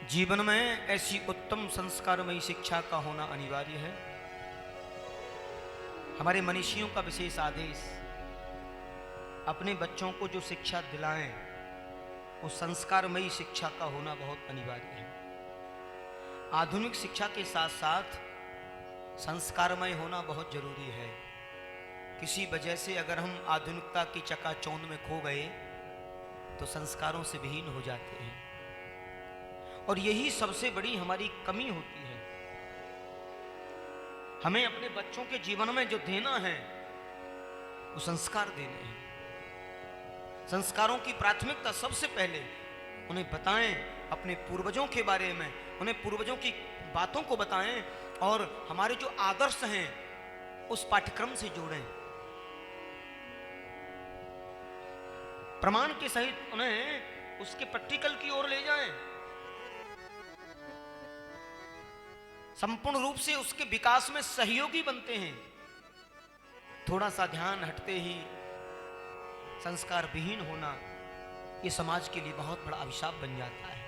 जीवन में ऐसी उत्तम संस्कारमयी शिक्षा का होना अनिवार्य है। हमारे मनीषियों का विशेष आदेश, अपने बच्चों को जो शिक्षा दिलाएं वो संस्कारमयी शिक्षा का होना बहुत अनिवार्य है। आधुनिक शिक्षा के साथ साथ संस्कारमय होना बहुत जरूरी है। किसी वजह से अगर हम आधुनिकता की चकाचौंध में खो गए तो संस्कारों से विहीन हो जाते हैं, और यही सबसे बड़ी हमारी कमी होती है। हमें अपने बच्चों के जीवन में जो देना है वो संस्कार देने हैं। संस्कारों की प्राथमिकता सबसे पहले उन्हें बताएं अपने पूर्वजों के बारे में, उन्हें पूर्वजों की बातों को बताएं और हमारे जो आदर्श हैं उस पाठ्यक्रम से जोड़ें। प्रमाण के सहित उन्हें उसके प्रैक्टिकल की ओर ले जाएं। संपूर्ण रूप से उसके विकास में सहयोगी बनते हैं। थोड़ा सा ध्यान हटते ही संस्कार विहीन होना ये समाज के लिए बहुत बड़ा अभिशाप बन जाता है।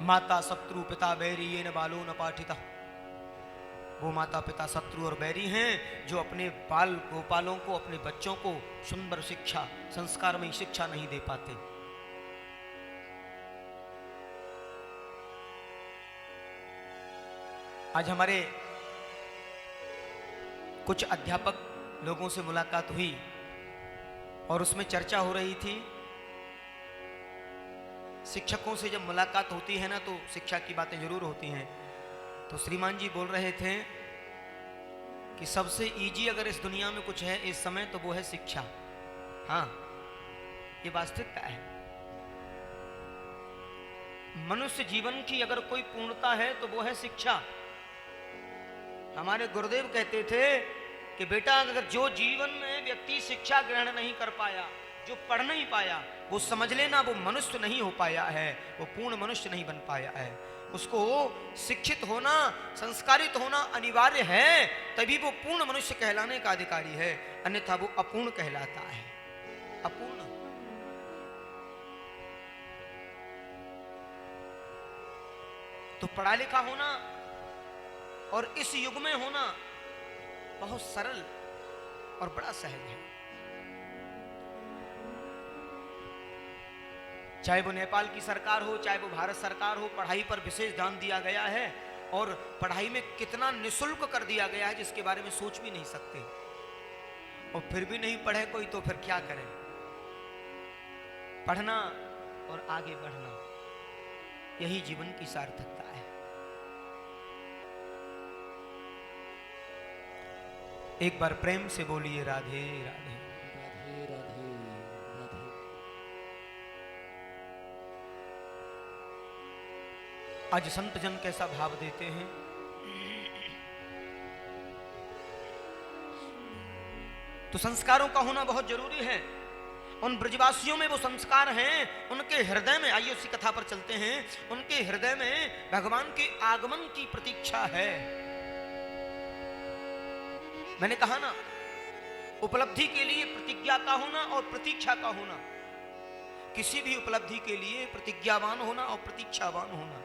माता शत्रु पिता बैरी ये न बालो न पाठिता। वो माता पिता शत्रु और बैरी हैं जो अपने बाल गोपालों को, अपने बच्चों को सुंदर शिक्षा, संस्कारमयी शिक्षा नहीं दे पाते। आज हमारे कुछ अध्यापक लोगों से मुलाकात हुई और उसमें चर्चा हो रही थी। शिक्षकों से जब मुलाकात होती है ना तो शिक्षा की बातें जरूर होती हैं। तो श्रीमान जी बोल रहे थे कि सबसे इजी अगर इस दुनिया में कुछ है इस समय तो वो है शिक्षा। हाँ, ये वास्तविकता है। मनुष्य जीवन की अगर कोई पूर्णता है तो वो है शिक्षा। हमारे गुरुदेव कहते थे कि बेटा अगर जो जीवन में व्यक्ति शिक्षा ग्रहण नहीं कर पाया, जो पढ़ नहीं पाया, वो समझ लेना वो मनुष्य नहीं हो पाया है, वो पूर्ण मनुष्य नहीं बन पाया है। उसको शिक्षित होना, संस्कारित होना अनिवार्य है, तभी वो पूर्ण मनुष्य कहलाने का अधिकारी है, अन्यथा वो अपूर्ण कहलाता है। अपूर्ण। तो पढ़ा लिखा होना और इस युग में होना बहुत सरल और बड़ा सहज है। चाहे वो नेपाल की सरकार हो, चाहे वो भारत सरकार हो, पढ़ाई पर विशेष ध्यान दिया गया है और पढ़ाई में कितना निःशुल्क कर दिया गया है जिसके बारे में सोच भी नहीं सकते। और फिर भी नहीं पढ़े कोई तो फिर क्या करे। पढ़ना और आगे बढ़ना, यही जीवन की सार्थकता है। एक बार प्रेम से बोलिए राधे राधे। राधे राधे राधे। आज संत जन कैसा भाव देते हैं। तो संस्कारों का होना बहुत जरूरी है। उन ब्रजवासियों में वो संस्कार हैं, उनके हृदय में, आइए उसी कथा पर चलते हैं, उनके हृदय में भगवान के आगमन की प्रतीक्षा है। मैंने कहा ना, उपलब्धि के लिए प्रतिज्ञा का होना और प्रतीक्षा का होना। किसी भी उपलब्धि के लिए प्रतिज्ञावान होना और प्रतीक्षावान होना।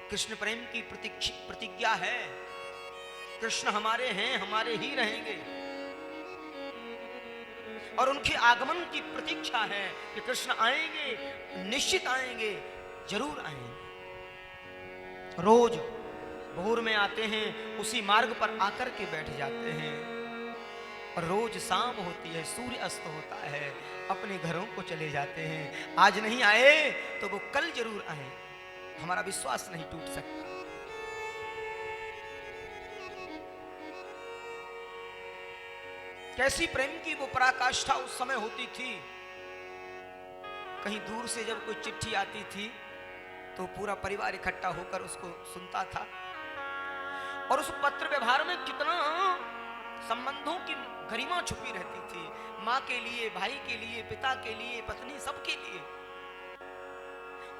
कृष्ण प्रेम की प्रतिज्ञा है। कृष्ण हमारे हैं, हमारे ही रहेंगे। और उनके आगमन की प्रतीक्षा है कि कृष्ण आएंगे, निश्चित आएंगे, जरूर आएंगे। रोज भोर में आते हैं, उसी मार्ग पर आकर के बैठ जाते हैं, और रोज शाम होती है, सूर्य अस्त होता है, अपने घरों को चले जाते हैं। आज नहीं आए तो वो कल जरूर आए, हमारा विश्वास नहीं टूट सकता। कैसी प्रेम की वो पराकाष्ठा उस समय होती थी। कहीं दूर से जब कोई चिट्ठी आती थी तो पूरा परिवार इकट्ठा होकर उसको सुनता था, और उस पत्र व्यवहार में कितना संबंधों की गरिमा छुपी रहती थी। माँ के लिए, भाई के लिए, पिता के लिए, पत्नी, सबके लिए।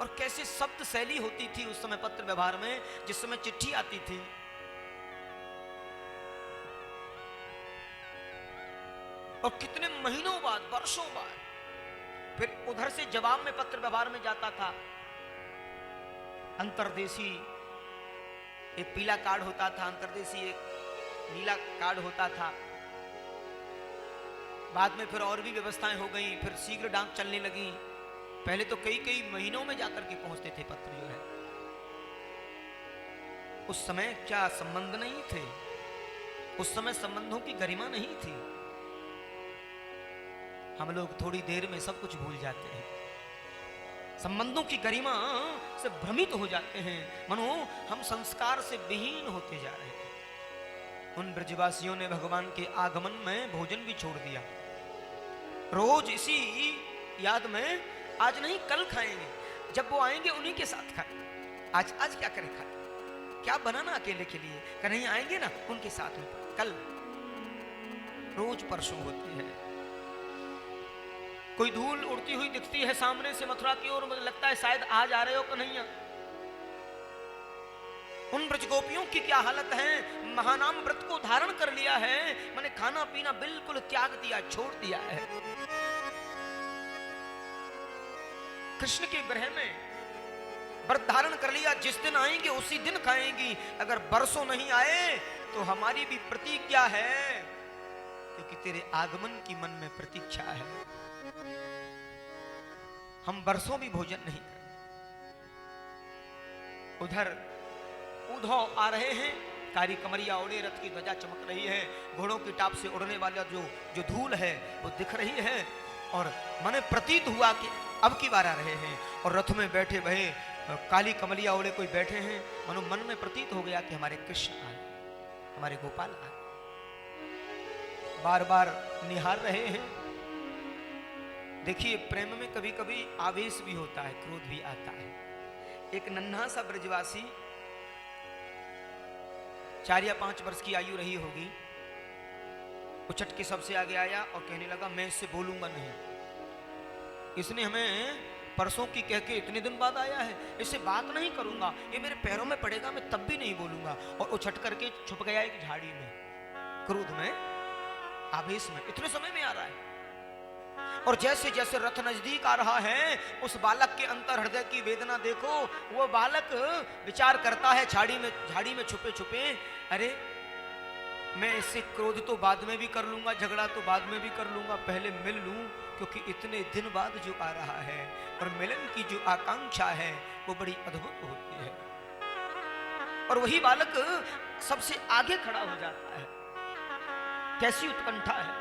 और कैसे शब्द शैली होती थी उस समय पत्र व्यवहार में, जिस समय चिट्ठी आती थी। और कितने महीनों बाद, वर्षों बाद फिर उधर से जवाब में पत्र व्यवहार में जाता था। अंतर्देशी एक पीला कार्ड होता था, अंतर्देशी एक नीला कार्ड होता था। बाद में फिर और भी व्यवस्थाएं हो गई, फिर शीघ्र डाक चलने लगी। पहले तो कई कई महीनों में जाकर के पहुंचते थे पत्र जो है। उस समय क्या संबंध नहीं थे, उस समय संबंधों की गरिमा नहीं थी। हम लोग थोड़ी देर में सब कुछ भूल जाते हैं, संबंधों की गरिमा से भ्रमित हो जाते हैं, मानो हम संस्कार से विहीन होते जा रहे हैं। उन ब्रजवासियों ने भगवान के आगमन में भोजन भी छोड़ दिया। रोज इसी याद में आज नहीं कल खाएंगे, जब वो आएंगे उन्हीं के साथ खाएंगे। आज क्या करें, खाते क्या बनाना अकेले के लिए, कहीं आएंगे ना उनके साथ में, कल रोज परसों होती है। कोई धूल उड़ती हुई दिखती है सामने से मथुरा की ओर, मुझे लगता है शायद आज आ रहे हो कन्हैया। उन ब्रजगोपियों की क्या हालत है, महानाम व्रत को धारण कर लिया है, मैंने खाना पीना बिल्कुल त्याग दिया, छोड़ दिया है। कृष्ण के विरह में व्रत धारण कर लिया, जिस दिन आएंगे उसी दिन खाएंगी। अगर बरसों नहीं आए तो हमारी भी प्रतिज्ञा है, क्योंकि तेरे आगमन की मन में प्रतीक्षा है। हम बरसों भी भोजन नहीं करें। उधर उद्धव आ रहे हैं, कारी कमरिया ओढ़े, रथ की ध्वजा चमक रही है, घोड़ों की टाप से उड़ने वाला जो धूल है वो दिख रही है, और मने प्रतीत हुआ कि अब की बार आ रहे हैं। और रथ में बैठे भये काली कमलिया ओढ़े कोई बैठे हैं, मनो मन में प्रतीत हो गया कि हमारे कृष्ण आए, हमारे गोपाल आए। बार बार निहार रहे हैं। देखिए, प्रेम में कभी कभी आवेश भी होता है, क्रोध भी आता है। एक नन्हा सा ब्रजवासी 4 या 5 वर्ष की आयु रही होगी, उछट के सबसे आगे आया और कहने लगा, मैं इससे बोलूंगा नहीं, इसने हमें परसों की कह के इतने दिन बाद आया है, इससे बात नहीं करूंगा, ये मेरे पैरों में पड़ेगा, मैं तब भी नहीं बोलूंगा। और उछट करके छुप गया एक झाड़ी में, क्रोध में, आवेश में, इतने समय में आ रहा है। और जैसे जैसे रथ नजदीक आ रहा है, उस बालक के अंतर हृदय की वेदना देखो। वो बालक विचार करता है झाड़ी में छुपे छुपे, अरे मैं इससे क्रोध तो बाद में भी कर लूंगा, झगड़ा तो बाद में भी कर लूंगा, पहले मिल लूं, क्योंकि इतने दिन बाद जो आ रहा है, और मिलन की जो आकांक्षा है वो बड़ी अद्भुत होती है। और वही बालक सबसे आगे खड़ा हो जाता है। कैसी उत्कंठा है।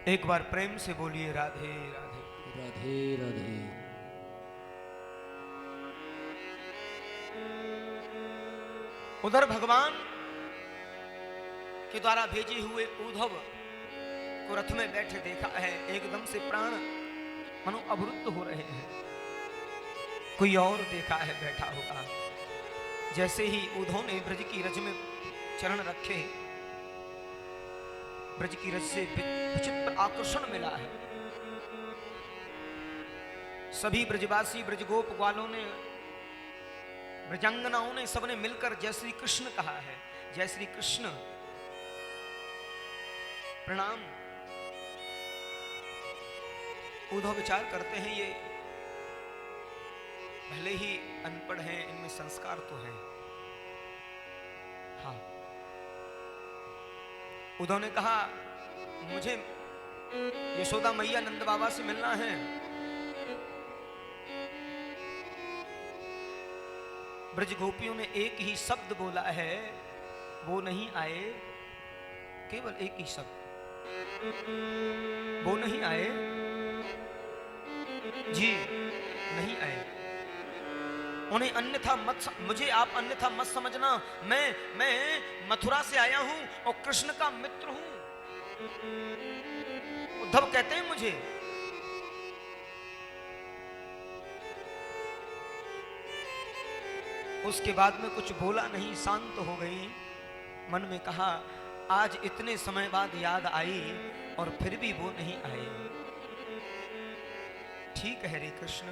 एक बार प्रेम से बोलिए, राधे राधे राधे राधे। उधर भगवान के द्वारा भेजे हुए उद्धव को रथ में बैठे देखा है, एकदम से प्राण मनो अवरुद्ध हो रहे हैं। कोई और देखा है बैठा होगा। जैसे ही उद्धव ने ब्रज की रज में चरण रखे, ब्रज की रज से विचित्र आकर्षण मिला है। सभी ब्रजवासी, ब्रजगोप ग्वालों ने, ब्रजांगनाओं ने, सबने मिलकर जय श्री कृष्ण कहा है। जय श्री कृष्ण, प्रणाम। उद्धव विचार करते हैं, ये भले ही अनपढ़ हैं, इनमें संस्कार तो है। हाँ, उद्धव ने कहा, मुझे यशोदा मैया नंद बाबा से मिलना है। ब्रज गोपियों ने एक ही शब्द बोला है, वो नहीं आए, केवल एक ही शब्द, वो नहीं आए जी, नहीं आए। उन्हें अन्यथा मत, मुझे आप अन्यथा मत समझना, मैं मथुरा से आया हूं और कृष्ण का मित्र हूं। उद्धव कहते हैं मुझे। उसके बाद में कुछ बोला नहीं, शांत हो गई। मन में कहा, आज इतने समय बाद याद आई और फिर भी वो नहीं आए। ठीक है रे कृष्ण,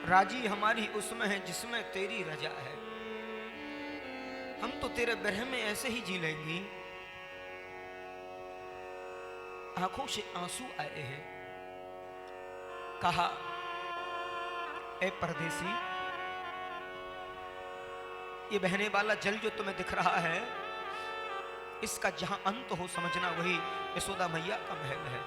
राजी हमारी उसमें है जिसमें तेरी रजा है। हम तो तेरे बिरह में ऐसे ही जी लेंगी। आंखों से आंसू आए हैं। कहा, ए परदेसी, ये बहने वाला जल जो तुम्हें दिख रहा है, इसका जहां अंत हो समझना वही यशोदा मैया का महल है।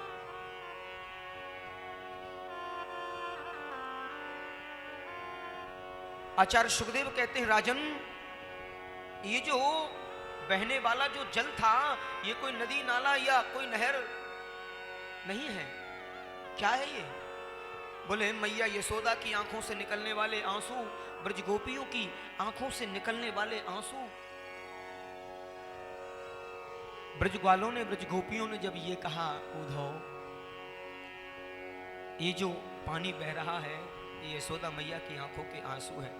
आचार्य सुखदेव कहते हैं, राजन, ये जो बहने वाला जो जल था, ये कोई नदी नाला या कोई नहर नहीं है। क्या है ये? बोले, मैया यशोदा की आंखों से निकलने वाले आंसू, ब्रज गोपियों की आंखों से निकलने वाले आंसू। ब्रज ग्वालों ने, ब्रज गोपियों ने जब ये कहा, उद्धव, ये जो पानी बह रहा है ये यशोदा मैया की आंखों के आंसू है,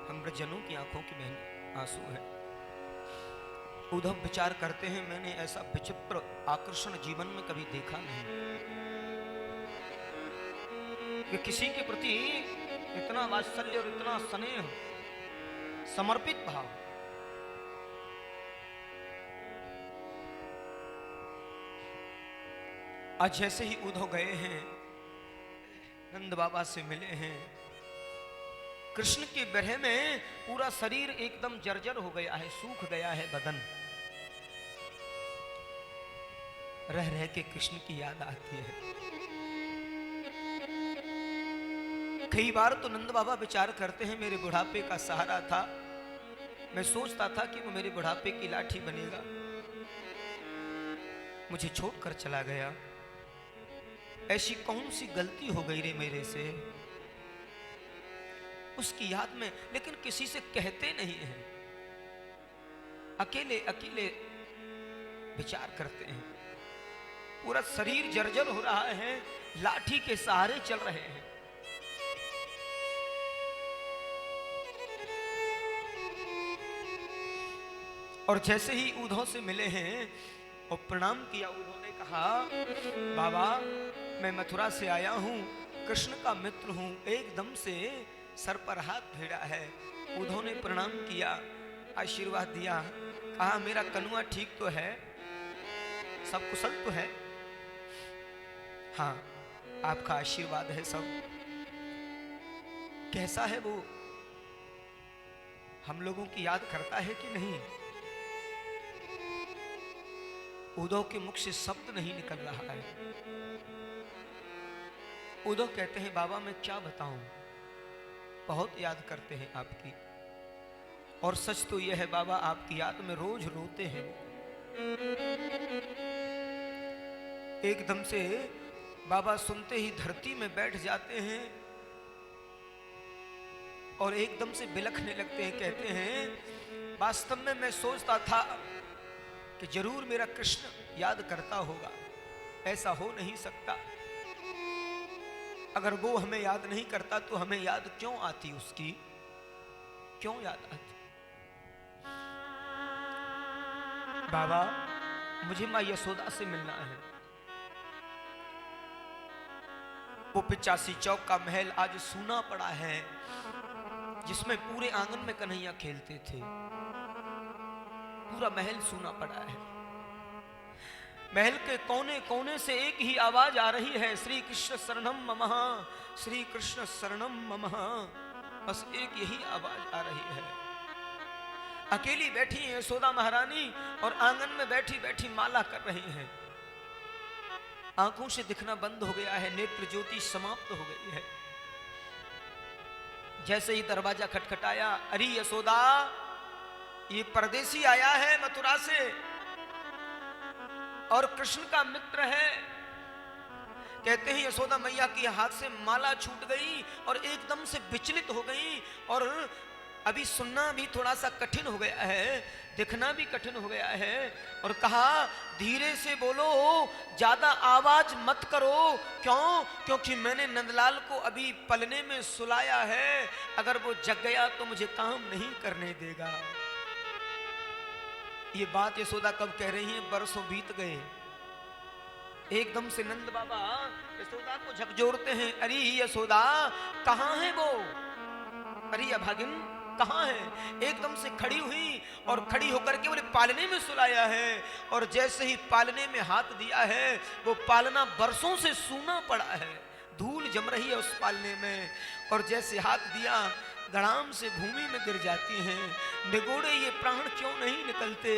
हम ब्रजजनों की आंखों की बहन आंसू है। उद्धव विचार करते हैं, मैंने ऐसा विचित्र आकर्षण जीवन में कभी देखा नहीं कि किसी के प्रति इतना वात्सल्य और इतना स्नेह, समर्पित भाव। आज जैसे ही उद्धव गए हैं, नंद बाबा से मिले हैं, कृष्ण के बिरह में पूरा शरीर एकदम जर्जर हो गया है, सूख गया है बदन। रह रह के कृष्ण की याद आती है। कई बार तो नंद बाबा विचार करते हैं, मेरे बुढ़ापे का सहारा था, मैं सोचता था कि वो मेरे बुढ़ापे की लाठी बनेगा, मुझे छोड़कर चला गया। ऐसी कौन सी गलती हो गई रे मेरे से, उसकी याद में। लेकिन किसी से कहते नहीं हैं, अकेले अकेले विचार करते हैं। पूरा शरीर जर्जर हो रहा है, लाठी के सहारे चल रहे हैं। और जैसे ही उद्धव से मिले हैं और प्रणाम किया, उद्धव ने कहा, बाबा, मैं मथुरा से आया हूं, कृष्ण का मित्र हूं, एकदम से सर पर हाथ फेरा है। उद्धव ने प्रणाम किया, आशीर्वाद दिया, कहा, मेरा कनुआ ठीक तो है, सब कुशल तो है? हाँ, आपका आशीर्वाद है सब। कैसा है वो, हम लोगों की याद करता है कि नहीं? उद्धव के मुख से शब्द नहीं निकल रहा है। उद्धव कहते हैं, बाबा मैं क्या बताऊं, बहुत याद करते हैं आपकी। और सच तो यह है बाबा, आपकी याद में रोज रोते हैं। एकदम से बाबा सुनते ही धरती में बैठ जाते हैं और एकदम से बिलखने लगते हैं। कहते हैं, वास्तव में मैं सोचता था कि जरूर मेरा कृष्ण याद करता होगा, ऐसा हो नहीं सकता। अगर वो हमें याद नहीं करता तो हमें याद क्यों आती उसकी, क्यों याद आती? बाबा, मुझे मां यशोदा से मिलना है। वो 85 चौक का महल आज सूना पड़ा है, जिसमें पूरे आंगन में कन्हैया खेलते थे। पूरा महल सूना पड़ा है। महल के कोने कोने से एक ही आवाज आ रही है, श्री कृष्ण शरणम ममः, श्री कृष्ण शरणम ममः। बस एक यही आवाज आ रही है। अकेली बैठी है यशोदा महारानी और आंगन में बैठी बैठी माला कर रही हैं। आंखों से दिखना बंद हो गया है, नेत्र ज्योति समाप्त हो गई है। जैसे ही दरवाजा खटखटाया, अरे यशोदा, ये परदेसी आया है मथुरा से और कृष्ण का मित्र है। कहते हैं यशोदा मैया की हाथ से माला छूट गई और एकदम से विचलित हो गई। और अभी सुनना भी थोड़ा सा कठिन हो गया है, दिखना भी कठिन हो गया है। और कहा, धीरे से बोलो, ज्यादा आवाज मत करो। क्यों? क्योंकि मैंने नंदलाल को अभी पलने में सुलाया है, अगर वो जग गया तो मुझे काम नहीं करने देगा। ये बात यशोदा कब कह रही है? बरसों बीत गए, एकदम से नंद बाबा यशोदा को झकझोरते हैं, अरे यशोदा कहाँ है वो, अरे अभागिन कहाँ है। एकदम से खड़ी हुई और खड़ी होकर के बोले पालने में सुलाया है। और जैसे ही पालने में हाथ दिया है वो पालना बरसों से सूना पड़ा है, धूल जम रही है उस पालने में। और जैसे हाथ दिया धड़ाम से भूमि में गिर जाती हैं। निगोड़े ये प्राण क्यों नहीं निकलते,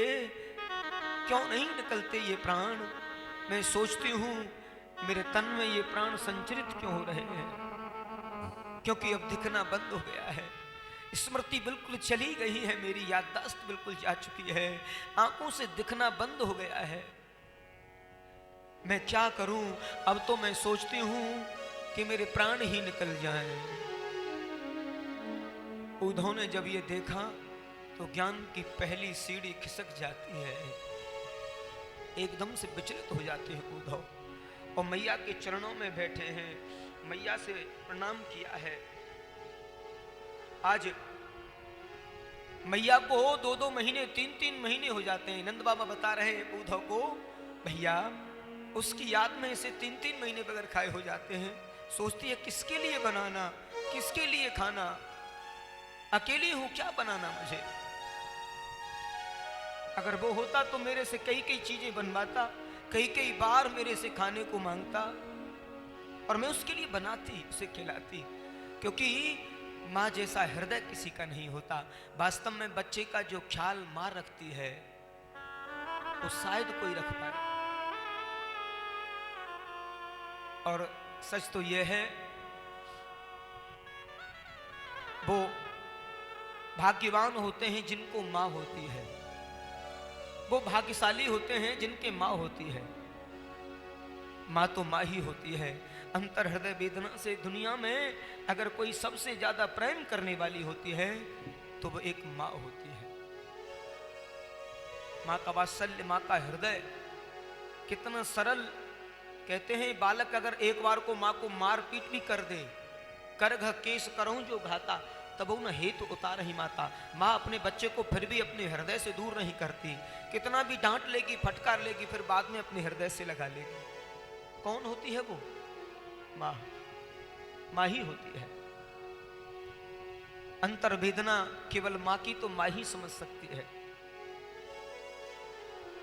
क्यों नहीं निकलते ये प्राण। मैं सोचती हूँ मेरे तन में ये प्राण संचरित क्यों हो रहे हैं, क्योंकि अब दिखना बंद हो गया है। स्मृति बिल्कुल चली गई है, मेरी याददाश्त बिल्कुल जा चुकी है, आंखों से दिखना बंद हो गया है। मैं क्या करूं। अब तो मैं सोचती हूं कि मेरे प्राण ही निकल जाएं। उद्धव ने जब ये देखा तो ज्ञान की पहली सीढ़ी खिसक जाती है, एकदम से विचलित हो जाते हैं उद्धव, और मैया के चरणों में बैठे हैं, मैया से प्रणाम किया है। आज मैया को 2-2 महीने 3-3 महीने हो जाते हैं। नंद बाबा बता रहे हैं उद्धव को, भैया उसकी याद में इसे 3-3 महीने बगैर खाए हो जाते हैं। सोचती है किसके लिए बनाना, किसके लिए खाना, अकेली हूं क्या बनाना मुझे। अगर वो होता तो मेरे से कई कई चीजें बनवाता, कई कई बार मेरे से खाने को मांगता और मैं उसके लिए बनाती, उसे खिलाती। क्योंकि माँ जैसा हृदय किसी का नहीं होता। वास्तव में बच्चे का जो ख्याल माँ रखती है तो शायद कोई रख पाए। और सच तो यह है, वो भाग्यवान होते हैं जिनको माँ होती है, वो भाग्यशाली होते हैं जिनके माँ होती है। माँ तो माँ ही होती है। अंतर हृदय वेदना से दुनिया में अगर कोई सबसे ज्यादा प्रेम करने वाली होती है तो वो एक माँ होती है। माँ का वात्सल्य, माँ का हृदय कितना सरल। कहते हैं बालक अगर एक बार को माँ को मार पीट भी कर दे, करघ केस करऊं जो घाता, तब न हेतु उतार ही माता। माँ अपने बच्चे को फिर भी अपने हृदय से दूर नहीं करती। कितना भी डांट लेगी, फटकार लेगी, फिर बाद में अपने हृदय से लगा लेगी। कौन होती है वो? माँ, माँ ही होती है। अंतर वेदना केवल माँ की तो माँ ही समझ सकती है।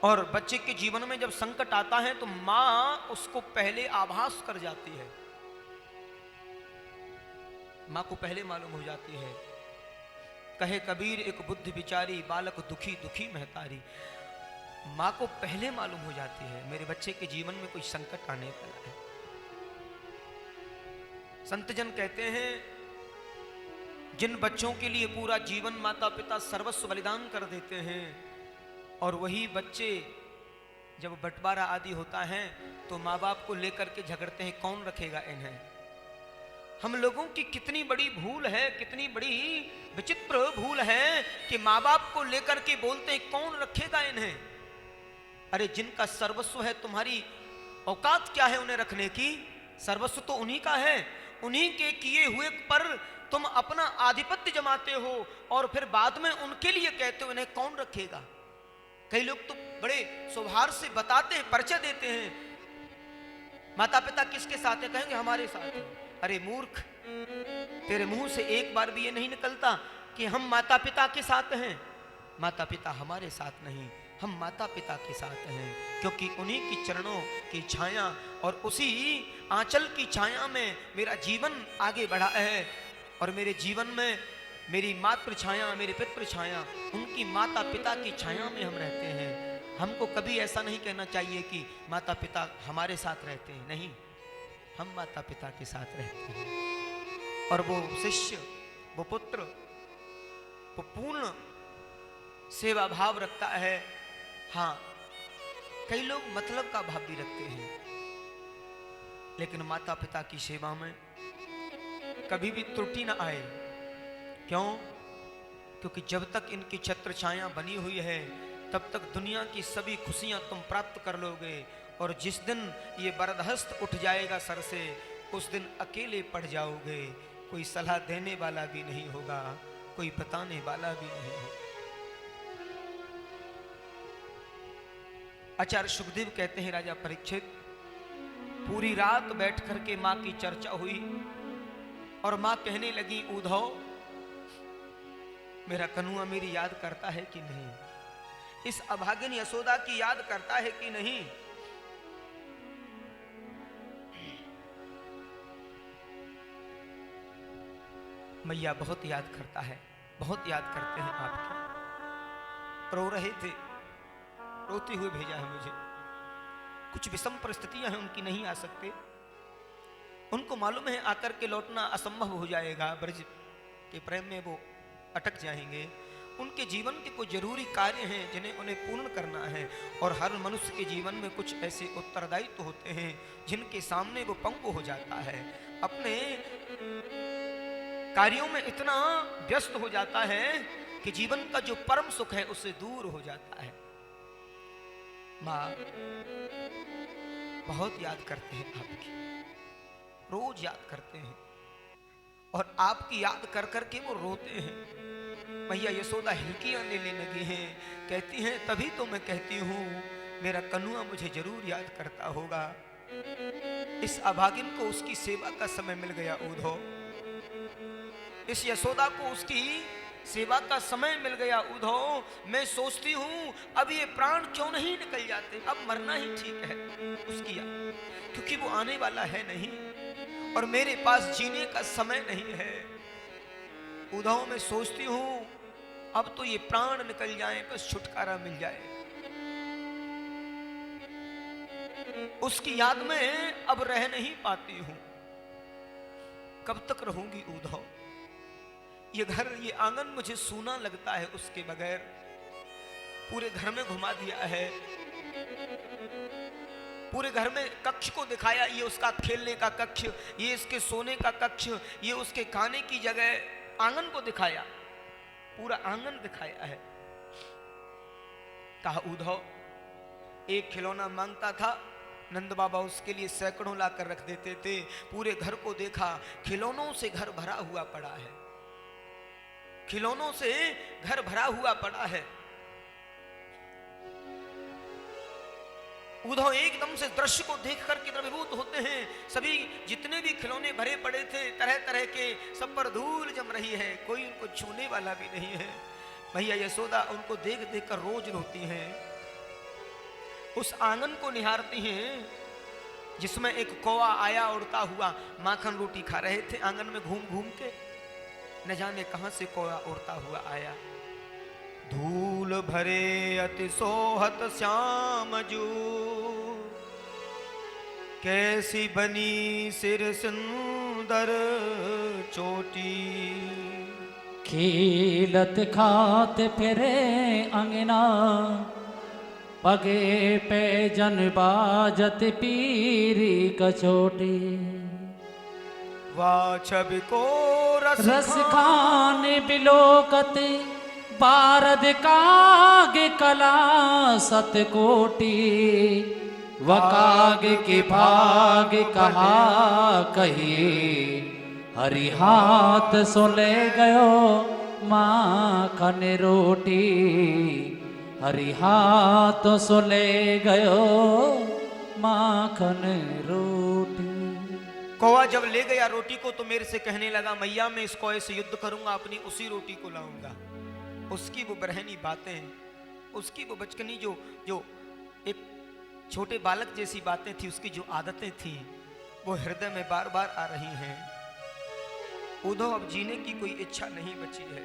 और बच्चे के जीवन में जब संकट आता है तो माँ उसको पहले आभास कर जाती है, माँ को पहले मालूम हो जाती है। कहे कबीर एक बुद्धि विचारी, बालक दुखी दुखी महतारी। माँ को पहले मालूम हो जाती है मेरे बच्चे के जीवन में कोई संकट आने वाला है। संतजन कहते हैं जिन बच्चों के लिए पूरा जीवन माता पिता सर्वस्व बलिदान कर देते हैं, और वही बच्चे जब बंटवारा आदि होता है तो माँ बाप को लेकर के झगड़ते हैं, कौन रखेगा इन्हें। हम लोगों की कितनी बड़ी भूल है, कितनी बड़ी विचित्र भूल है कि माँ बाप को लेकर के बोलते हैं कौन रखेगा इन्हें। अरे जिनका सर्वस्व है, तुम्हारी औकात क्या है उन्हें रखने की? सर्वस्व तो उन्हीं का है, उन्हीं के किए हुए पर तुम अपना आधिपत्य जमाते हो और फिर बाद में उनके लिए कहते हो इन्हें कौन रखेगा। कई लोग तो बड़े सौहार्द से बताते हैं, परिचय देते हैं, माता पिता किसके साथ है, कहेंगे हमारे साथ है। अरे मूर्ख, तेरे मुंह से एक बार भी ये नहीं निकलता कि हम माता पिता के साथ हैं। माता पिता हमारे साथ नहीं, हम माता पिता के साथ हैं, क्योंकि उन्हीं की चरणों की छाया और उसी आंचल की छाया में मेरा जीवन आगे बढ़ा है। और मेरे जीवन में मेरी मातृ छाया, मेरे पितृ छाया, उनकी माता पिता की छाया में हम रहते हैं। हमको कभी ऐसा नहीं कहना चाहिए कि माता पिता हमारे साथ रहते हैं, नहीं, हम माता पिता के साथ रहते हैं। और वो शिष्य, वो पुत्र, वो पूर्ण सेवा भाव रखता है। हाँ, कई लोग मतलब का भाव भी रखते हैं, लेकिन माता पिता की सेवा में कभी भी त्रुटि ना आए। क्यों? क्योंकि जब तक इनकी छत्र छाया बनी हुई है तब तक दुनिया की सभी खुशियां तुम प्राप्त कर लोगे, और जिस दिन ये बरदहस्त उठ जाएगा सर से, उस दिन अकेले पड़ जाओगे। कोई सलाह देने वाला भी नहीं होगा, कोई बताने वाला भी नहीं होगा। आचार्य सुखदेव कहते हैं राजा परीक्षित, पूरी रात बैठ करके मां की चर्चा हुई और मां कहने लगी, उद्धव मेरा कन्हुआ मेरी याद करता है कि नहीं, इस अभागिन यशोदा की याद करता है कि नहीं। मैया बहुत याद करता है, बहुत याद करते हैं आपकी। रो रहे थे, रोते हुए भेजा है मुझे। कुछ विषम परिस्थितियां हैं, उनकी नहीं आ सकते। उनको मालूम है आकर के लौटना असंभव हो जाएगा, ब्रज के प्रेम में वो अटक जाएंगे। उनके जीवन के कुछ जरूरी कार्य हैं जिन्हें उन्हें पूर्ण करना है, और हर मनुष्य के जीवन में कुछ ऐसे उत्तरदायित्व होते हैं जिनके सामने वो पंगु हो जाता है, अपने कार्यों में इतना व्यस्त हो जाता है कि जीवन का जो परम सुख है उससे दूर हो जाता है। माँ बहुत याद करते हैं आपकी, रोज याद करते हैं, और आपकी याद कर करके वो रोते हैं। मैया यशोदा हिलकियां लेने लगी हैं, कहती हैं तभी तो मैं कहती हूं मेरा कन्हुआ मुझे जरूर याद करता होगा। इस अभागिन को उसकी सेवा का समय मिल गया उद्धव, इस यशोदा को उसकी सेवा का समय मिल गया उद्धव। मैं सोचती हूं अब ये प्राण क्यों नहीं निकल जाते, अब मरना ही ठीक है उसकी याद, क्योंकि वो आने वाला है नहीं और मेरे पास जीने का समय नहीं है। उद्धव मैं सोचती हूं अब तो ये प्राण निकल जाए, बस छुटकारा मिल जाए। उसकी याद में अब रह नहीं पाती हूं। कब तक रहूंगी उद्धव? ये घर, ये आंगन मुझे सूना लगता है उसके बगैर। पूरे घर में घुमा दिया है, पूरे घर में कक्ष को दिखाया, ये उसका खेलने का कक्ष, ये इसके सोने का कक्ष, ये उसके खाने की जगह। आंगन को दिखाया, पूरा आंगन दिखाया है। कहा उद्धव एक खिलौना मांगता था, नंद बाबा उसके लिए सैकड़ों लाकर रख देते थे। पूरे घर को देखा, खिलौनों से घर भरा हुआ पड़ा है, खिलौनों से घर भरा हुआ पड़ा है। उद्धव एकदम से दृश्य को देख करके द्रवीभूत होते हैं। सभी जितने भी खिलौने भरे पड़े थे तरह तरह के, सब पर धूल जम रही है, कोई उनको छूने वाला भी नहीं है। भैया यशोदा उनको देख देख कर रोज रोती हैं। उस आंगन को निहारती हैं जिसमें एक कौवा आया उड़ता हुआ, माखन रोटी खा रहे थे आंगन में घूम घूम के, न जाने कहां से कौवा उड़ता हुआ आया। धूल भरे अति सोहत श्याम जू, कैसी बनी सिर सुंदर चोटी। खीलत खात फिरे अंगना, पगे पे जन बाजत पीरी कचोटी। वाछब को रस खाने बिलोकत, बारद काग कला सतकोटी। वकाग के भाग कहा कही, हरि हाथ सो ले गयो माखन रोटी। हरि हाथ सो ले गयो माखन रोटी। कौवा जब ले गया रोटी को तो मेरे से कहने लगा, मैया मैं इस कौवे से युद्ध करूंगा, अपनी उसी रोटी को लाऊंगा। उसकी वो बरहनी बातें, उसकी वो बचकनी जो जो एक छोटे बालक जैसी बातें थी, उसकी जो आदतें थी, वो हृदय में बार बार आ रही हैं। उद्धव अब जीने की कोई इच्छा नहीं बची है।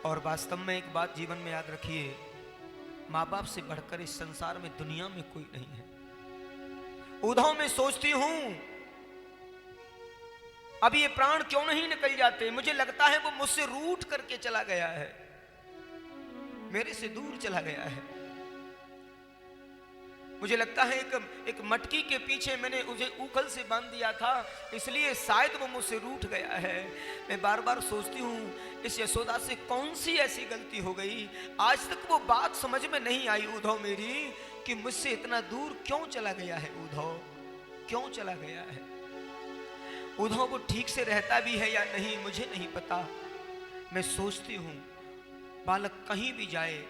और वास्तव में एक बात जीवन में याद रखिए, माँ बाप से बढ़कर इस संसार में दुनिया में कोई नहीं है। उद्धव मैं सोचती हूं अब ये प्राण क्यों नहीं निकल जाते। मुझे लगता है वो मुझसे रूठ करके चला गया है, मेरे से दूर चला गया है। मुझे लगता है एक मटकी के पीछे मैंने उसे ऊखल से बांध दिया था, इसलिए शायद वो मुझसे रूठ गया है। मैं बार बार सोचती हूँ इस यशोदा से कौन सी ऐसी गलती हो गई, आज तक वो बात समझ में नहीं आई उद्धव मेरी, कि मुझसे इतना दूर क्यों चला गया है उद्धव, क्यों चला गया है। उद्धव वो ठीक से रहता भी है या नहीं मुझे नहीं पता। मैं सोचती हूँ बालक कहीं भी जाए,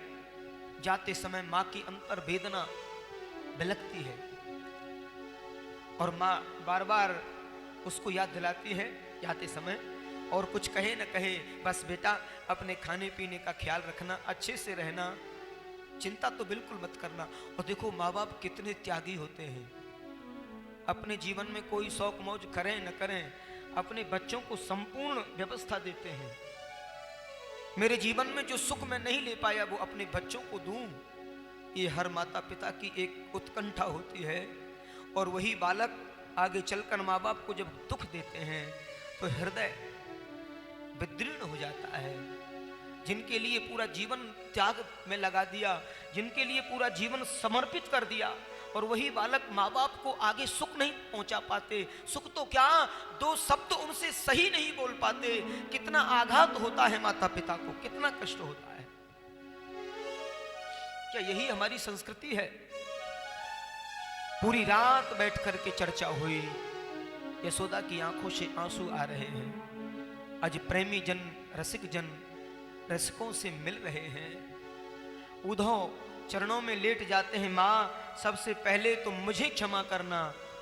जाते समय माँ की अंतर वेदना बिलकती है। और माँ बार बार उसको याद दिलाती है जाते समय, और कुछ कहे न कहे, बस बेटा अपने खाने पीने का ख्याल रखना, अच्छे से रहना, चिंता तो बिल्कुल मत करना। और देखो माँ बाप कितने त्यागी होते हैं, अपने जीवन में कोई शौक मौज करें न करें, अपने बच्चों को संपूर्ण व्यवस्था देते हैं। मेरे जीवन में जो सुख मैं नहीं ले पाया वो अपने बच्चों को दूं, ये हर माता पिता की एक उत्कंठा होती है। और वही बालक आगे चलकर माँ बाप को जब दुख देते हैं तो हृदय विदीर्ण हो जाता है। जिनके लिए पूरा जीवन त्याग में लगा दिया, जिनके लिए पूरा जीवन समर्पित कर दिया, और वही बालक माँ बाप को आगे सुख नहीं पहुंचा पाते, सुख तो क्या, दो शब्द उनसे सही नहीं बोल पाते, कितना आघात होता है माता पिता को, कितना कष्ट होता है। क्या यही हमारी संस्कृति है? पूरी रात बैठ करके चर्चा हुई, यशोदा की आंखों से आंसू आ रहे हैं। आज प्रेमी जन, रसिक जन रसिकों से मिल रहे हैं। उद्धव चरणों में लेट जाते हैं, माँ सबसे पहले तो मुझे क्षमा करना,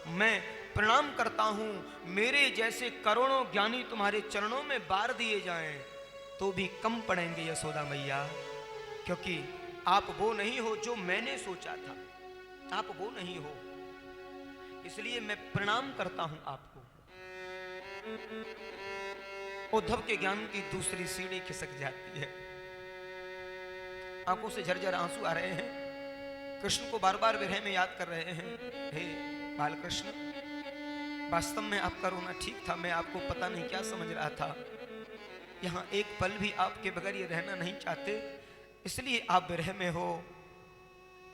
मैं प्रणाम करता हूं, मेरे जैसे करोड़ों ज्ञानी तुम्हारे चरणों में बार दिए जाएं तो भी कम पड़ेंगे यशोदा मैया, क्योंकि आप वो नहीं हो जो मैंने सोचा था, आप वो नहीं हो, इसलिए मैं प्रणाम करता हूं आपको। उद्धव के ज्ञान की दूसरी सीढ़ी खिसक जाती है, आंखों से झरझर आंसू आ रहे हैं, कृष्ण को बार बार विरह में याद कर रहे हैं। हे बालकृष्ण, वास्तव में आपका रोना ठीक था, मैं आपको पता नहीं क्या समझ रहा था, यहाँ एक पल भी आपके बगैर ये रहना नहीं चाहते, इसलिए आप विरह में हो,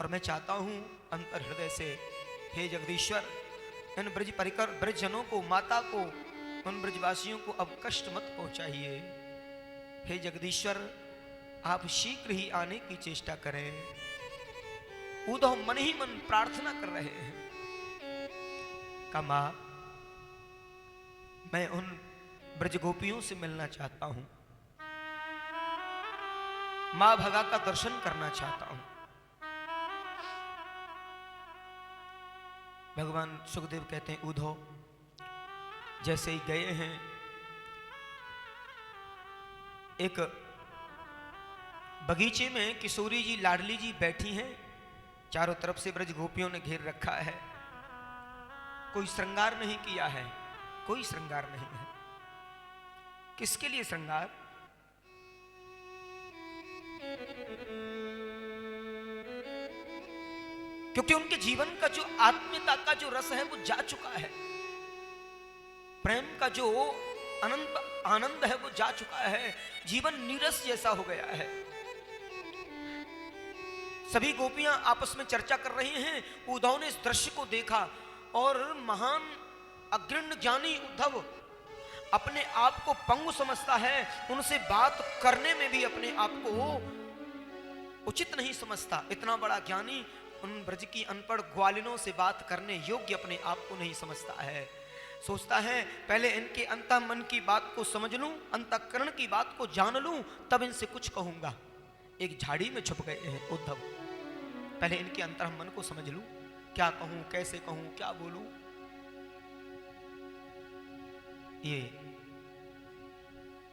और मैं चाहता हूं अंतर हृदय से, हे जगदीश्वर, इन ब्रज परिकर ब्रजजनों को, माता को, उन ब्रजवासियों को अब कष्ट मत पहुंचाइए। हे जगदीश्वर, आप शीघ्र ही आने की चेष्टा करें। उद्धव मन ही मन प्रार्थना कर रहे हैं, का मां, मैं उन ब्रज गोपियों से मिलना चाहता हूं, मां भगा का दर्शन करना चाहता हूं। भगवान सुखदेव कहते हैं, उद्धव जैसे ही गए हैं, एक बगीचे में किशोरी जी, लाडली जी बैठी हैं, चारों तरफ से ब्रज गोपियों ने घेर रखा है, कोई श्रृंगार नहीं किया है, कोई श्रृंगार नहीं है। किसके लिए श्रृंगार? क्योंकि उनके जीवन का जो आत्मीयता का जो रस है वो जा चुका है, प्रेम का जो अनंत आनंद है वो जा चुका है, जीवन नीरस जैसा हो गया है। सभी गोपियां आपस में चर्चा कर रही हैं, उद्धव ने इस दृश्य को देखा, और महान अग्रणी ज्ञानी उद्धव अपने आप को पंगु समझता है, उनसे बात करने में भी अपने आप को उचित नहीं समझता। इतना बड़ा ज्ञानी उन ब्रज की अनपढ़ ग्वालिनों से बात करने योग्य अपने आप को नहीं समझता है। सोचता है पहले इनके अंतः मन की बात को समझ लूं, अंतःकरण की बात को जान लूं, तब इनसे कुछ कहूंगा। एक झाड़ी में छुप गए हैं उद्धव, पहले इनके अंतर मन को समझ लूं, क्या कहूं, कैसे कहूं, क्या बोलूं। ये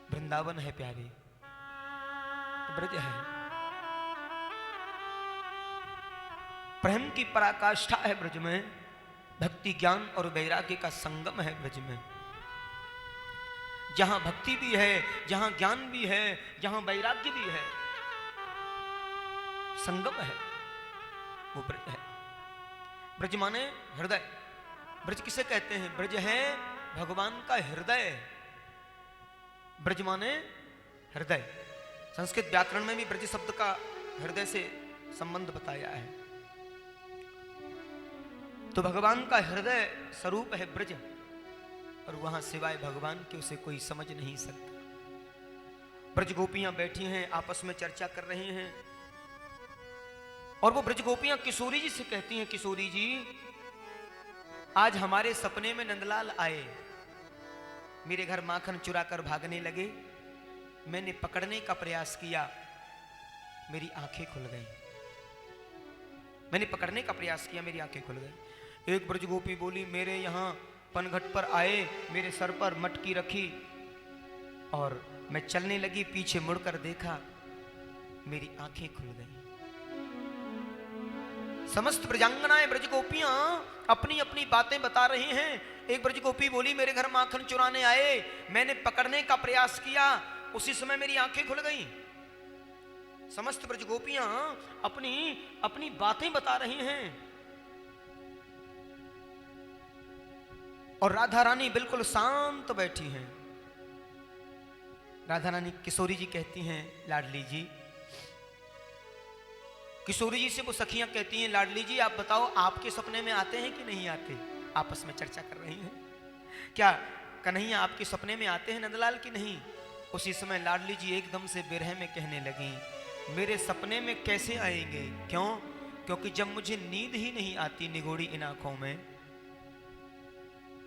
वृंदावन है प्यारे, ब्रज है, प्रेम की पराकाष्ठा है ब्रज में, भक्ति ज्ञान और वैराग्य का संगम है ब्रज में। जहां भक्ति भी है, जहां ज्ञान भी है, जहां वैराग्य भी है, संगम है, वो ब्रज है। ब्रज माने हृदय। ब्रज किसे कहते हैं? ब्रज है भगवान का हृदय। ब्रज माने हृदय। संस्कृत व्याकरण में भी ब्रज शब्द का हृदय से संबंध बताया है। तो भगवान का हृदय स्वरूप है ब्रज, और वहां सिवाय भगवान के उसे कोई समझ नहीं सकता। ब्रज गोपियां बैठी हैं, आपस में चर्चा कर रही हैं, और वो ब्रज गोपियां किशोरी जी से कहती हैं, किशोरी जी आज हमारे सपने में नंदलाल आए, मेरे घर माखन चुरा कर भागने लगे, मैंने पकड़ने का प्रयास किया, मेरी आंखें खुल गई। मैंने पकड़ने का प्रयास किया, मेरी आंखें खुल गई। एक ब्रज गोपी बोली, मेरे यहाँ पनघट पर आए, मेरे सर पर मटकी रखी और मैं चलने लगी, पीछे मुड़कर देखा, मेरी आंखें खुल गई। समस्त ब्रजांगनाएं ब्रज गोपियां अपनी अपनी बातें बता रही हैं। एक ब्रज गोपी बोली, मेरे घर माखन चुराने आए, मैंने पकड़ने का प्रयास किया, उसी समय मेरी आंखें खुल गईं। समस्त ब्रज गोपियां अपनी अपनी बातें बता रही हैं और राधा रानी बिल्कुल शांत बैठी हैं। राधा रानी किशोरी जी कहती हैं, लाडली जी, किशोरी जी से वो सखियां कहती हैं, लाडली जी आप बताओ, आपके सपने में आते हैं कि नहीं आते? आपस में चर्चा कर रही हैं। क्या कन्हैया आपके सपने में आते हैं नंदलाल की नहीं? उसी समय लाडली जी एकदम से बिरह में कहने लगी, मेरे सपने में कैसे आएंगे? क्यों? क्योंकि जब मुझे नींद ही नहीं आती निगोड़ी इन आंखों में।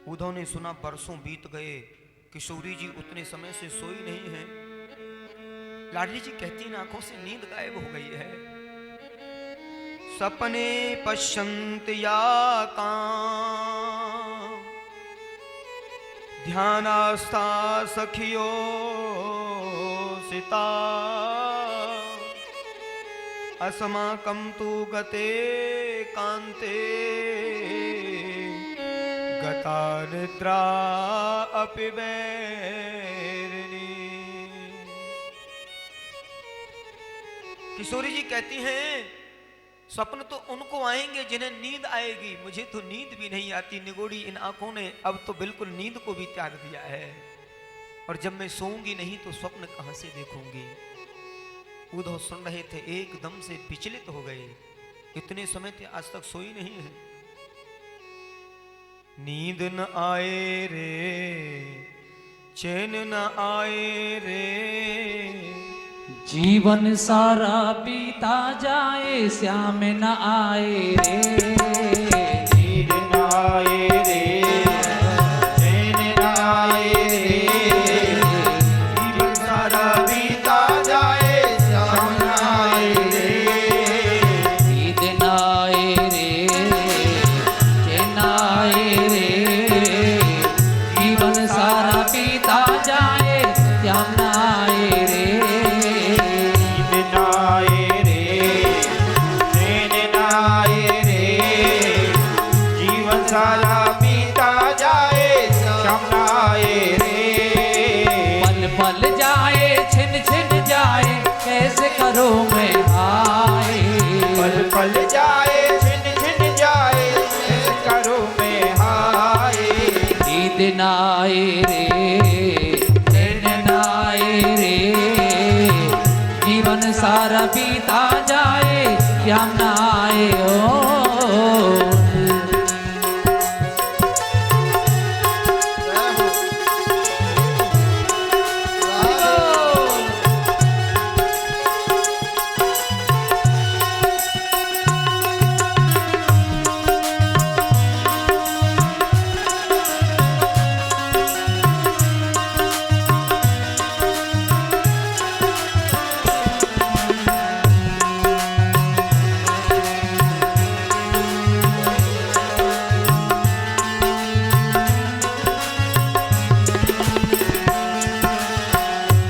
उद्धव ने सुना बरसों बीत गए, किशोरी जी उतने समय से सोई नहीं है। लाडली जी कहती, इन आंखों से नींद गायब हो गई है। सपने पश्यन्त या कां ध्यानास्था सखियो सिता अस्माकं तु गते कांते गता निद्रा अपि वैरिणी। किशोरी जी कहती हैं, स्वप्न तो उनको आएंगे जिन्हें नींद आएगी, मुझे तो नींद भी नहीं आती। निगोड़ी इन आंखों ने अब तो बिल्कुल नींद को भी त्याग दिया है, और जब मैं सोऊंगी नहीं तो स्वप्न कहां से देखूंगी। उद्धव सुन रहे थे, एकदम से विचलित हो गए। इतने समय थे, आज तक सोई नहीं है। नींद न आए रे, चैन न आए रे, जीवन सारा बीता जाए, श्याम न आए रे। नींद न आए रे, चैन न आए रे, जीवन सारा बीता जाए, श्याम न आए रे। नींद न आए रे, चैन न आए रे, जीवन सारा बीता जाए, श्याम न आए रे। सारा बीता जाए, श्याम न आए रे। पल पल जाए, छिन छिन जाए, कैसे करो मैं हाय। पल पल जाए, छिन छिन जाए, कैसे करो मैं हाय। नींद न आए रे, चैन न आए रे, जीवन सारा बीता जाए, श्याम न आए ओ।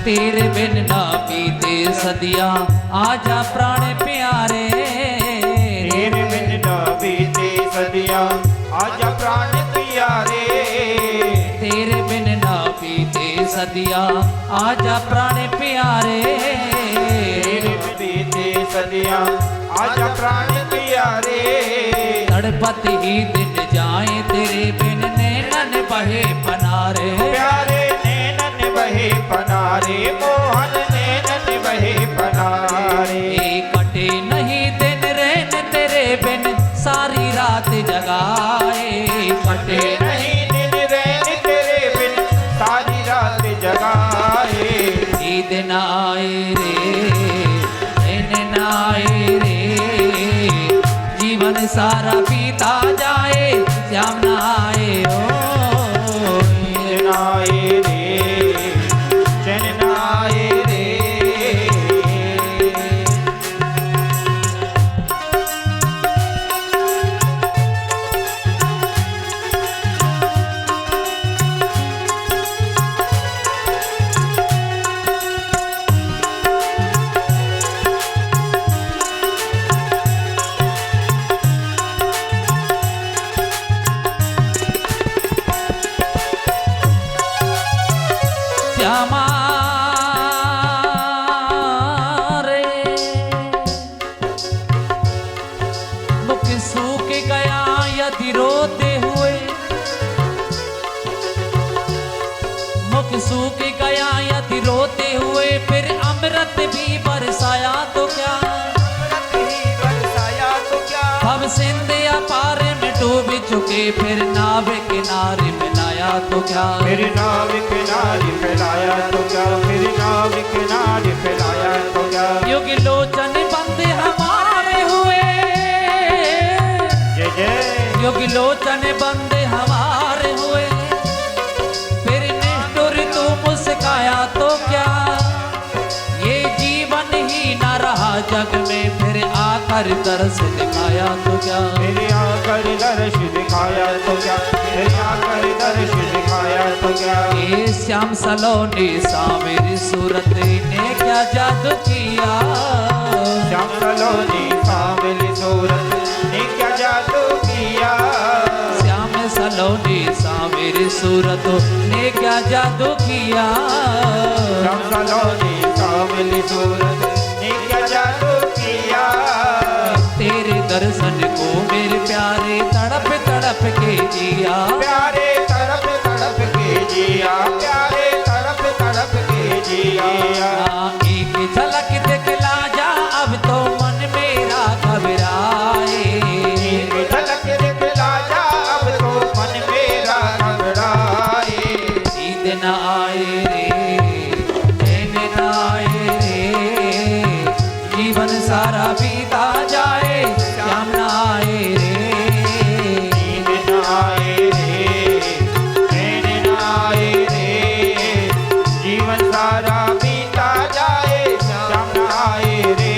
तेरे बिन ना बीते सदियां, आजा प्राण प्यारे। तेरे बिन ना बीते सदियां, आजा प्राण प्यारे। तेरे बिन ना बीते सदियां, आजा प्राण प्यारे। तेरे बिन बीते सदियां, आजा प्राण प्यारे। तड़पत ही दिन जाए, तेरे बिन नैनन बहे पनारे। प्यारे नैनन बहे पनारे, मोहन नैनन बहे पनारे। कटे नहीं दिन रैन तेरे बिन, सारी रात जगाए। कटे नहीं दिन रैन तेरे बिन, सारी रात जगाए। नींद न आए रे, चैन न आए रे, जीवन सारा बीता जाए, श्याम न आए ओ। नींद न आए रे, चैन न आए रे। श्यामा रे मुख सूख गया यदि रोते हुए, मुख सूख गया यदि रोते हुए, फिर अमृत भी बरसाया तो क्या, अमृत ही बरसाया तो क्या, हम सिंध या पार में डूब चुके, फिर नाव किनारे मिलाया तो क्या, फिर नाव किनारे फैलाया तो क्या, फिर नाव किनारे फैलाया तो क्या। युग लोचन बंद हमारे हुए, जय जय युग लोचन बंद हमारे हुए, फिर निष्ठुर तू मुस्काया तो क्या, ये जीवन ही न रहा जग में, फिर आकर दर्श दिखाया तो क्या, फिर आकर दर्श दिखाया तो क्या, फिर आकर दर्श दिखाया तो क्या। ये श्याम सलोनी सा मेरी सूरत ने क्या जादू किया, श्याम सलोनी सा मेरी सूरत ने क्या जादू किया, श्याम सलोनी सा मेरी सूरत ने क्या जादू किया, श्याम सलोनी सा मेरी सूरत ने क्या जादू किया। तेरे दर्शन को मेरे प्यारे तड़प तड़प के जिया, प्यारे तड़प तड़प के जिया, प्यारे तड़प तड़प के जिया। एक झलक दिखला जा अब तो मन मेरा घबराए, एक झलक दिखला जा अब तो मन मेरा घबराए। नींद न आए रे, चैन न आए रे, जीवन सारा बीता जाए, श्याम न आए रे, नींद न आए रे, चैन न आए रे, जीवन सारा बीता जाए, श्याम न आए रे।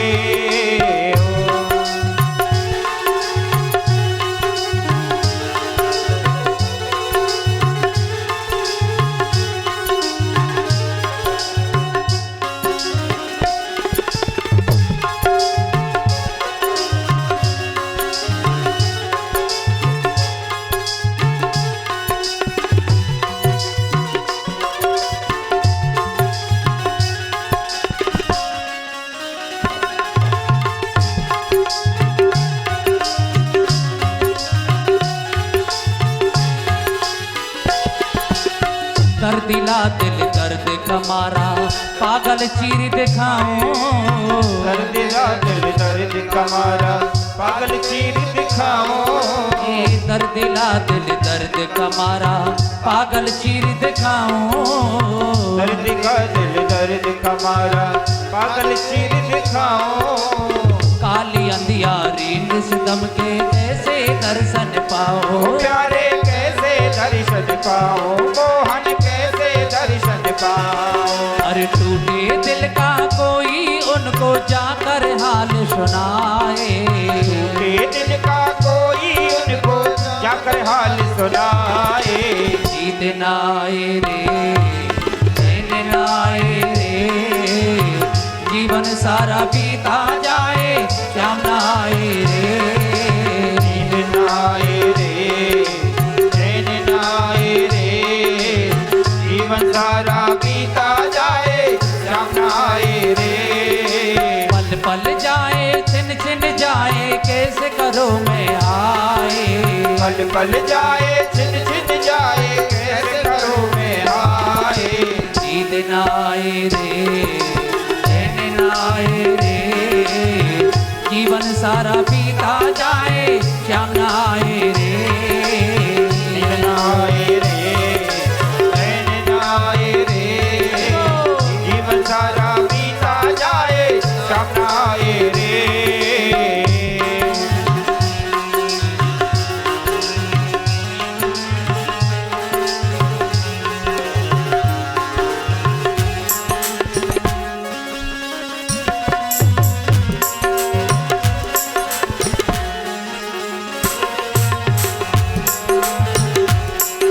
दिला दिल दर्द कमारा पागल चीर दिखाऊं, कर दिला दिल दर्द कमारा पागल चीर दिखाओ, ये दर्द दिला दिल दर्द कमारा पागल चीर दिखाऊं, दर्द का दिल दर्द कमारा पागल चीर दिखाओ। काली अंधियारी निस्दम के कैसे दर्शन पाओ, प्यारे कैसे दर्शन पाओ, मोहन कैसे दर्शन पाओ। अरे टूटे दिल का कोई उनको जाकर हाल सुनाए, टूटे दिल का कोई उनको जाकर हाल सुनाए। नींद न आए रे, चैन न आए रे, जीवन सारा बीता जाए, श्याम न आए रे, नींद न आए रे, चैन न आए रे, जीवन सारा बीता जाए, श्याम न आए रे। पल पल जाए छिन छिन जाए कैसे करो मैं आए, पल पल जाए छिन छिन जाए कैसे करो मैं आए। नींद न आए रे, चैन न आए रे, जीवन सारा बीता जाए, श्याम न आए रे, नींद न आए रे, चैन न आए रे, जीवन सारा बीता जाए, श्याम न आए रे।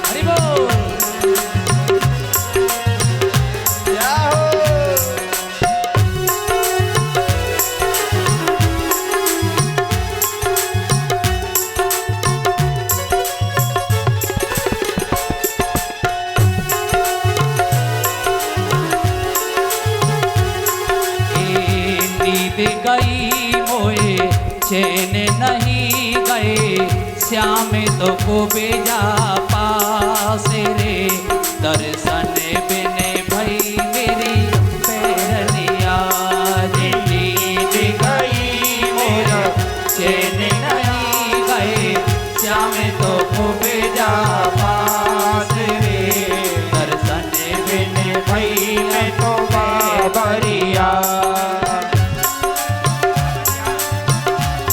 हरि बोल। नींद गई मोए चैन नहीं गए, श्याम तो को बेजा पास रे, दर्शन बिन भई मेरी पैरनिया रे। नींद गई मोर चैन नहीं गए, श्याम तो को बेजा पास रे, दर्शन बिन भई मैं तो बाबरिया।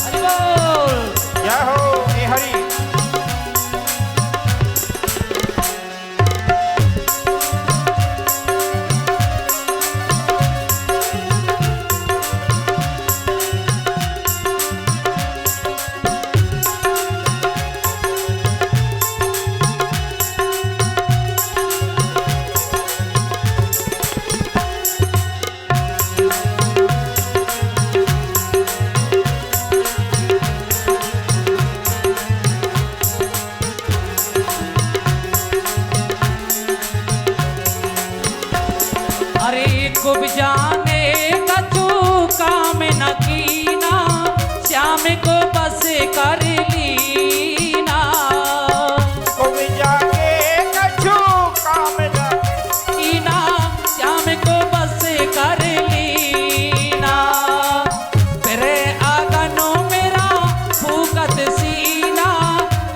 हरि बोल। जय हो हे हरि। अरे कुब जाने कछु काम न कीना, श्याम को बस कर लीना। कुब जाके कछु काम न कीना, श्याम को बस कर लीना। फिर आगनो मेरा फूकत सीना,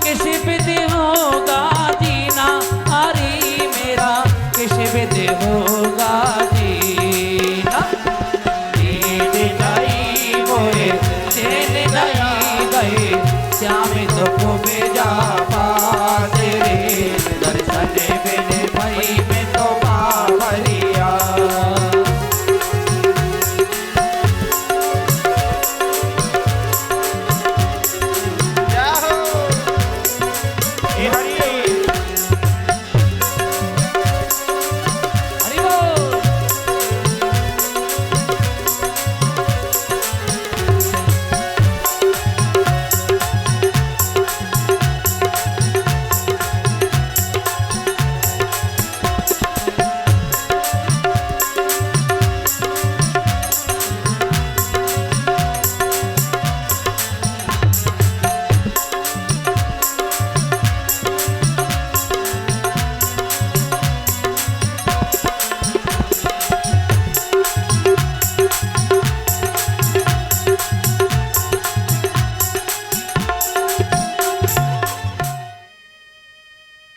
किस विधि होगा जीना, हरी मेरा किस विधि होगा जीना। नींद नहीं मोए चैन नहीं गए, श्याम तो को बेजा पास रे, दर्शन बिन भई मैं तो बाबरिया। जय हो हे हरि। हरि बोल।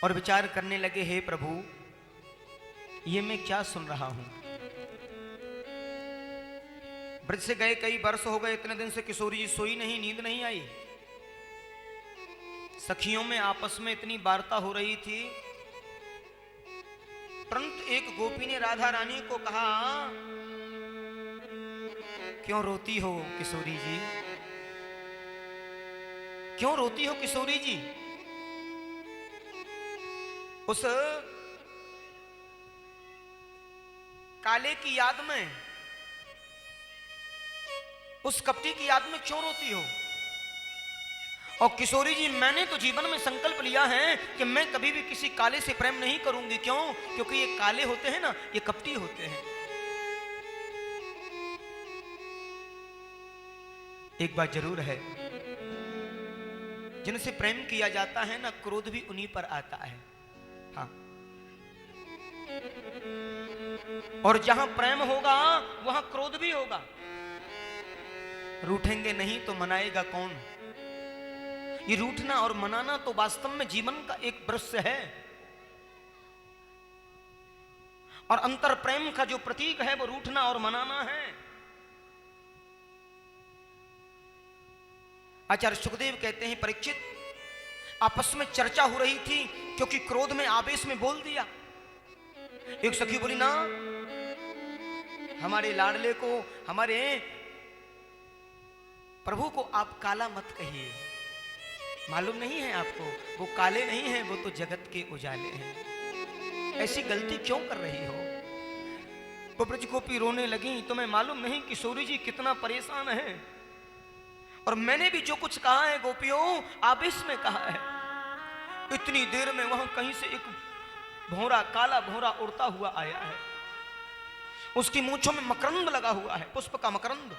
और विचार करने लगे, हे प्रभु ये मैं क्या सुन रहा हूं। ब्रज से गए कई वर्ष हो गए, इतने दिन से किशोरी जी सोई नहीं, नींद नहीं आई। सखियों में आपस में इतनी वार्ता हो रही थी, परंतु एक गोपी ने राधा रानी को कहा, क्यों रोती हो किशोरी जी, क्यों रोती हो किशोरी जी। उस काले की याद में, उस कपटी की याद में क्यों रोती हो। और किशोरी जी, मैंने तो जीवन में संकल्प लिया है कि मैं कभी भी किसी काले से प्रेम नहीं करूंगी। क्यों? क्योंकि ये काले होते हैं ना, ये कपटी होते हैं। एक बात जरूर है, जिनसे प्रेम किया जाता है ना, क्रोध भी उन्हीं पर आता है। हाँ, और जहां प्रेम होगा वहां क्रोध भी होगा। रूठेंगे नहीं तो मनाएगा कौन। ये रूठना और मनाना तो वास्तव में जीवन का एक दृश्य है, और अंतर प्रेम का जो प्रतीक है वो रूठना और मनाना है। आचार्य सुखदेव कहते हैं, परीक्षित आपस में चर्चा हो रही थी, क्योंकि क्रोध में आवेश में बोल दिया। एक सखी बोली, ना हमारे लाडले को, हमारे प्रभु को आप काला मत कहिए। मालूम नहीं है आपको, वो काले नहीं हैं, वो तो जगत के उजाले हैं। ऐसी गलती क्यों कर रही हो। वो ब्रज गोपी रोने लगी। तुम्हें मालूम नहीं किशोरी जी कितना परेशान है, और मैंने भी जो कुछ कहा है गोपियों, आवेश में कहा है। इतनी देर में वहां कहीं से एक भौरा, काला भौरा उड़ता हुआ आया है। उसकी मूंछों में मकरंद लगा हुआ है, पुष्प का मकरंद।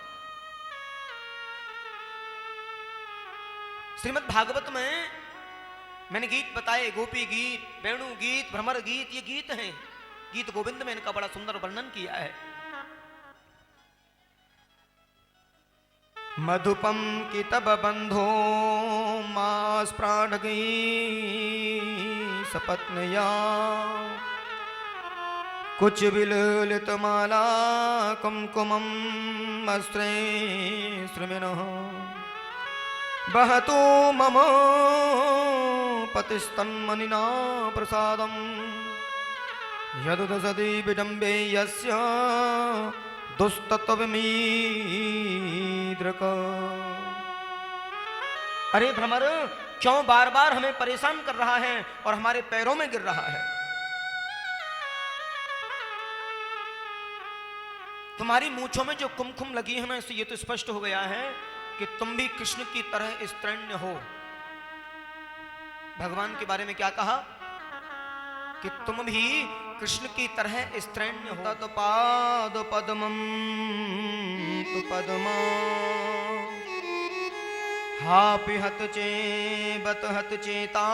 श्रीमद् भागवत में मैंने गीत बताए, गोपी गीत, वेणु गीत, भ्रमर गीत, ये गीत हैं। गीत गोविंद में इनका बड़ा सुंदर वर्णन किया है। मधुपम की तब बंधो मास प्राण गई सपत्नया, कुछ विललित माला कुमकुमम अस्त्रे श्रमिनः, बहतो मम पतिस्तन्मनिना प्रसादम, यदुदसति विडम्बे यस्य दुस्तत्वमीद्रक। अरे भ्रमर, क्यों बार बार हमें परेशान कर रहा है और हमारे पैरों में गिर रहा है? तुम्हारी मूंछों में जो कुमकुम लगी है ना, इससे ये तो स्पष्ट हो गया है कि तुम भी कृष्ण की तरह स्त्रैण्य हो। भगवान के बारे में क्या कहा कि तुम भी कृष्ण की तरह स्त्रैण्य हो। तत् पाद पद्मं तु पद्मा, हापि हत चेबत हत चेता,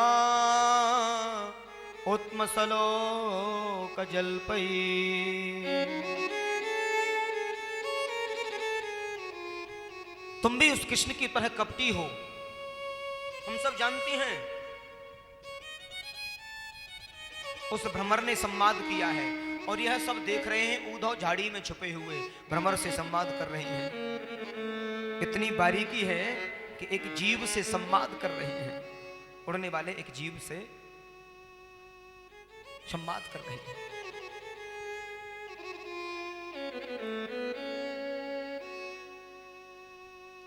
उत्मसलोक जल्पै। तुम भी उस कृष्ण की तरह कपटी हो, हम सब जानते हैं। उस भ्रमर ने संवाद किया है और यह सब देख रहे हैं। ऊधव झाड़ी में छुपे हुए भ्रमर से संवाद कर रहे हैं। इतनी बारीकी है कि एक जीव से संवाद कर रहे हैं, उड़ने वाले एक जीव से संवाद कर रहे हैं।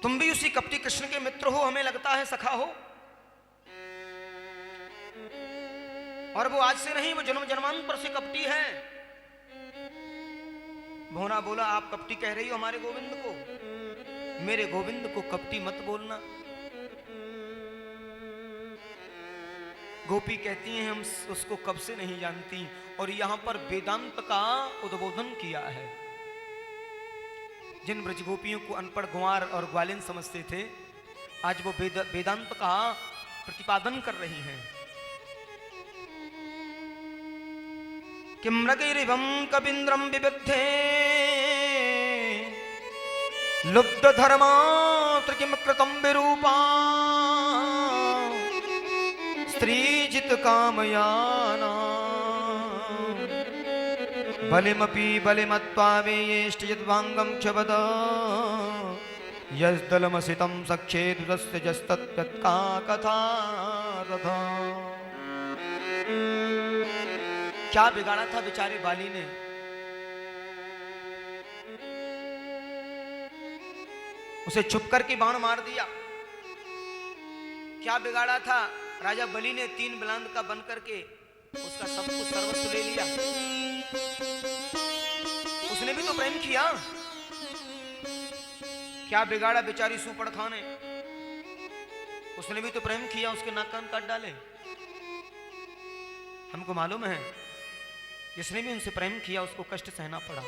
तुम भी उसी कपटी कृष्ण के मित्र हो, हमें लगता है सखा हो। और वो आज से नहीं, वो जन्म जन्मांतर से कपटी है। भोना बोला, आप कपटी कह रही हो हमारे गोविंद को? मेरे गोविंद को कपटी मत बोलना। गोपी कहती हैं हम उसको कब से नहीं जानती। और यहां पर वेदांत का उद्बोधन किया है। जिन ब्रज गोपियों को अनपढ़ गुंवार और ग्वालिन समझते थे, आज वो वेदांत का प्रतिपादन कर रही हैं। किं मृगैरिवं कवीन्द्रं विविद्धे, लुब्ध धर्मात्र किं कृतं विरूपा, स्त्रीजित कामयाना, बलिमपि बलिमत्वा वेयेष्ट यद्वांगं क्षवद, यस्दलमसितं सख्येदुदस्य जस्तत्का कथा रथा। क्या बिगाड़ा था बेचारे बाली ने? उसे छुप करके बाण मार दिया। क्या बिगाड़ा था? राजा बलि ने 3 बिलांद का बन करके उसका सब कुछ सर्वस्व ले लिया। उसने भी तो प्रेम किया। क्या बिगाड़ा बेचारी सुपड़खा ने? उसने भी तो प्रेम किया, उसके नाक कान काट डाले। हमको मालूम है जिसने भी उनसे प्रेम किया उसको कष्ट सहना पड़ा।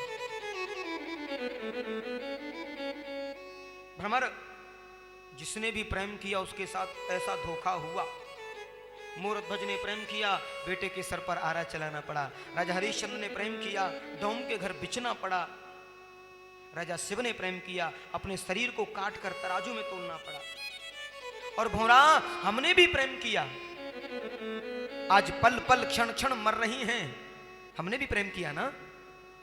भ्रमर, जिसने भी प्रेम किया उसके साथ ऐसा धोखा हुआ। मूर्ध्वज ने प्रेम किया, बेटे के सर पर आरा चलाना पड़ा। राजा हरिश्चंद्र ने प्रेम किया, डोम के घर बिछना पड़ा। राजा शिव ने प्रेम किया, अपने शरीर को काट कर तराजू में तोलना पड़ा। और भोरा, हमने भी प्रेम किया, आज पल पल क्षण क्षण मर रही हैं। हमने भी प्रेम किया ना,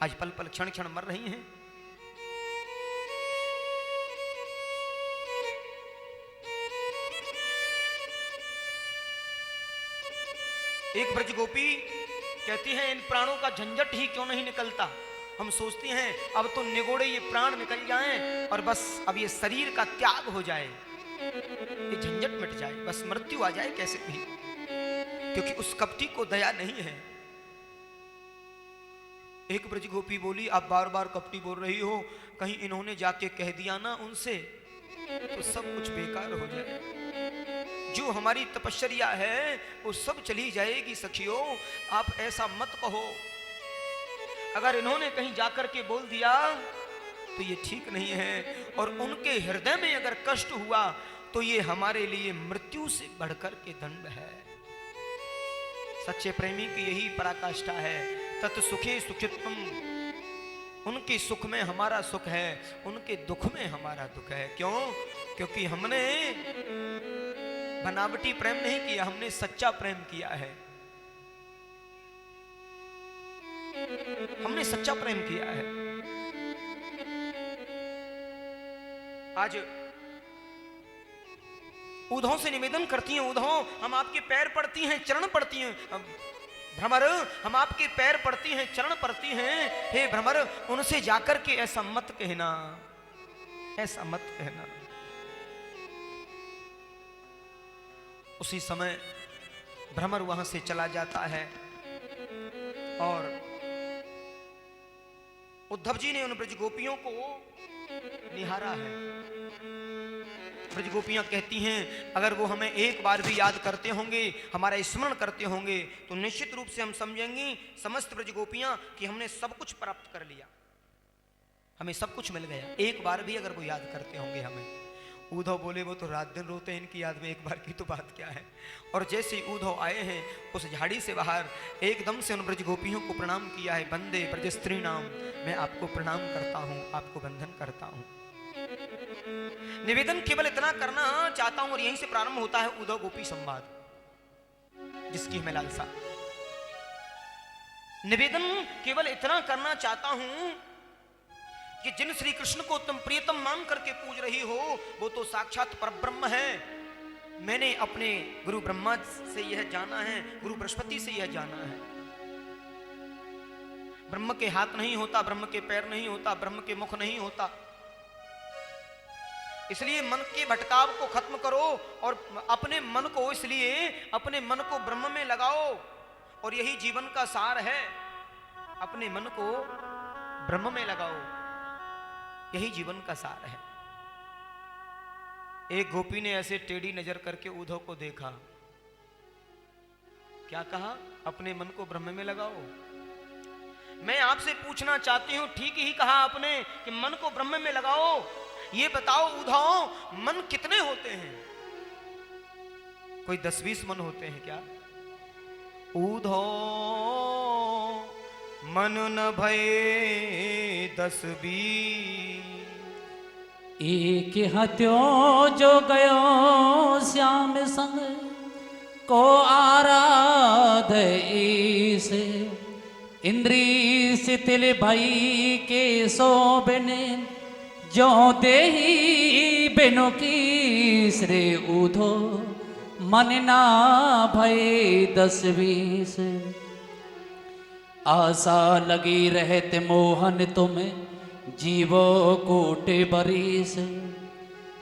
आज पल पल क्षण क्षण मर रही हैं। एक ब्रज गोपी कहती है, इन प्राणों का झंझट ही क्यों नहीं निकलता। हम सोचते हैं अब तो निगोड़े ये प्राण निकल जाएं और बस अब ये शरीर का त्याग हो जाए, ये झंझट मिट जाए, बस मृत्यु आ जाए कैसे भी। क्योंकि उस कपटी को दया नहीं है। एक ब्रज गोपी बोली, आप बार बार कपटी बोल रही हो, कहीं इन्होंने जाके कह दिया ना उनसे तो सब कुछ बेकार हो जाए। जो हमारी तपश्चर्या है वो सब चली जाएगी। सखियों, आप ऐसा मत कहो। अगर इन्होंने कहीं जाकर के बोल दिया तो ये ठीक नहीं है। और उनके हृदय में अगर कष्ट हुआ तो ये हमारे लिए मृत्यु से बढ़कर के दंड है। सच्चे प्रेमी की यही पराकाष्ठा है। तत् सुखे सुखित्वम, उनके सुख में हमारा सुख है, उनके दुख में हमारा दुख है। क्यों? क्योंकि हमने बनावटी प्रेम नहीं किया, हमने सच्चा प्रेम किया है। हमने सच्चा प्रेम किया है। आज उद्धव से निवेदन करती हैं, उद्धव हम आपके पैर पड़ती हैं, चरण पड़ती हैं। भ्रमर हम आपके पैर पड़ती हैं, चरण पड़ती हैं। हे भ्रमर, उनसे जाकर के ऐसा मत कहना, ऐसा मत कहना। उसी समय भ्रमर वहां से चला जाता है और उद्धव जी ने उन ब्रज गोपियों को निहारा है। ब्रज गोपियां कहती हैं, अगर वो हमें एक बार भी याद करते होंगे, हमारा स्मरण करते होंगे, तो निश्चित रूप से हम समझेंगे समस्त ब्रज गोपियां कि हमने सब कुछ प्राप्त कर लिया, हमें सब कुछ मिल गया। एक बार भी अगर वो याद करते होंगे हमें। उद्धव बोले, वो तो रात दिन रोते हैं, इनकी याद में एक बार की तो बात क्या है। और जैसे ही उद्धव आए हैं उस झाड़ी से बाहर, एकदम से उन ब्रज गोपियों को प्रणाम किया है। बंदे ब्रज स्त्री नाम, मैं आपको प्रणाम करता हूं, आपको बंधन करता हूं। निवेदन केवल इतना करना चाहता हूं और यहीं से प्रारंभ होता है उद्धव गोपी संवाद, जिसकी हमें लालसा। निवेदन केवल इतना करना चाहता हूं कि जिन श्री कृष्ण को तुम प्रियतम मान करके पूज रही हो, वो तो साक्षात परब्रह्म है। मैंने अपने गुरु ब्रह्मा से यह जाना है, गुरु बृहस्पति से यह जाना है। ब्रह्म के हाथ नहीं होता, ब्रह्म के पैर नहीं होता, ब्रह्म के मुख नहीं होता। इसलिए मन के भटकाव को खत्म करो और अपने मन को, इसलिए अपने मन को ब्रह्म में लगाओ, और यही जीवन का सार है। अपने मन को ब्रह्म में लगाओ, यही जीवन का सार है। एक गोपी ने ऐसे टेढ़ी नजर करके उद्धव को देखा, क्या कहा? अपने मन को ब्रह्म में लगाओ। मैं आपसे पूछना चाहती हूं, ठीक ही कहा आपने कि मन को ब्रह्म में लगाओ। ये बताओ उद्धव, मन कितने होते हैं? कोई 10-20 मन होते हैं क्या? उद्धव मन न भये 10-20, एक हत्यो जो गयो श्याम संग को आराध ईसे, इंद्री शिथिल भई के सो बिने जो देही बिनु की श्रे उधो मन ना भये 10-20। आशा लगी रहते मोहन तुम्हें जीवो कोटे बरीस,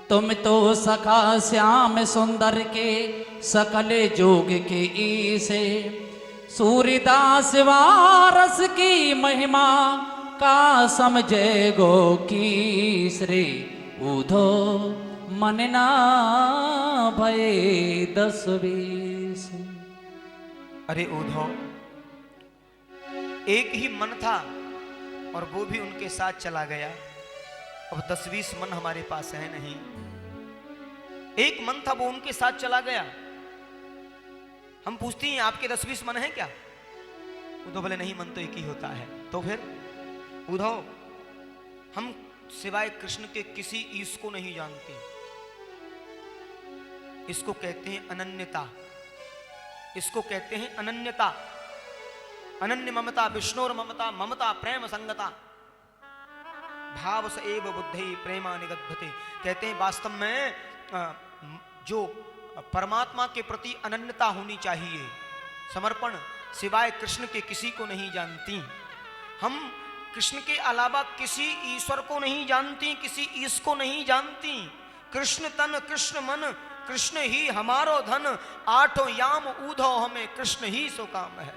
तुम तो सखा श्याम सुंदर के सकल जोग के ईसे। सूर्यदास वारस की महिमा का समझे गो की श्री उधो मन ना भये 10-20। अरे उद्धव, एक ही मन था और वो भी उनके साथ चला गया। अब 10-20 मन हमारे पास है नहीं। एक मन था, वो उनके साथ चला गया। हम पूछती हैं, आपके 10-20 मन है क्या? उद्धव बोले, नहीं, मन तो एक ही होता है। तो फिर उद्धव, हम सिवाय कृष्ण के किसी ईश को नहीं जानते। इसको कहते हैं अनन्यता, इसको कहते हैं अनन्यता। अनन्य ममता विष्णुर ममता, ममता प्रेम संगता, भाव स एव बुद्धि प्रेमा निगद्धते। कहते हैं वास्तव में जो परमात्मा के प्रति अनन्यता होनी चाहिए, समर्पण, सिवाय कृष्ण के किसी को नहीं जानती। हम कृष्ण के अलावा किसी ईश्वर को नहीं जानती, किसी ईश को नहीं जानती। कृष्ण तन कृष्ण मन, कृष्ण ही हमारो धन, आठों याम उद्धव हमें कृष्ण ही सो काम है।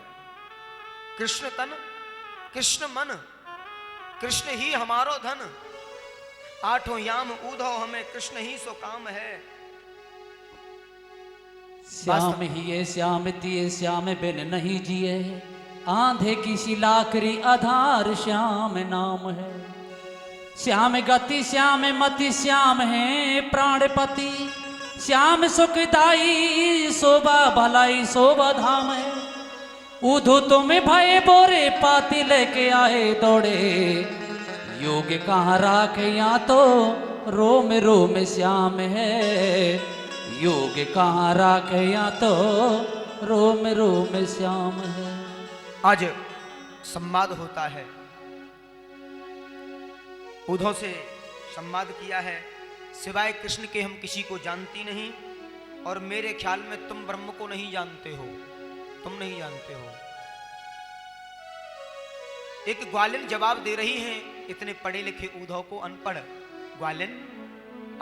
कृष्ण तन कृष्ण मन, कृष्ण ही हमारो धन, आठों याम उद्धव हमें कृष्ण ही सो काम है। श्याम ही ये श्याम तिये श्याम बिन नहीं जिए, आंधे की शिलाकरी आधार श्याम नाम है। श्याम गति श्याम मति श्याम है प्राणपति, श्याम सुखदाई शोभा भलाई शोभा धाम है। उधो तुम भय बोरे पाती लेके आए दौड़े, योग कहाँ राखे यहाँ तो रोम रोम श्याम है। योग कहाँ राखे यहाँ तो रोम रोम श्याम है। आज संवाद होता है, उद्धव से संवाद किया है। सिवाय कृष्ण के हम किसी को जानती नहीं, और मेरे ख्याल में तुम ब्रह्म को नहीं जानते हो, तुम नहीं जानते हो। एक ग्वालिन जवाब दे रही है इतने पढ़े लिखे उद्धव को, अनपढ़ ग्वालिन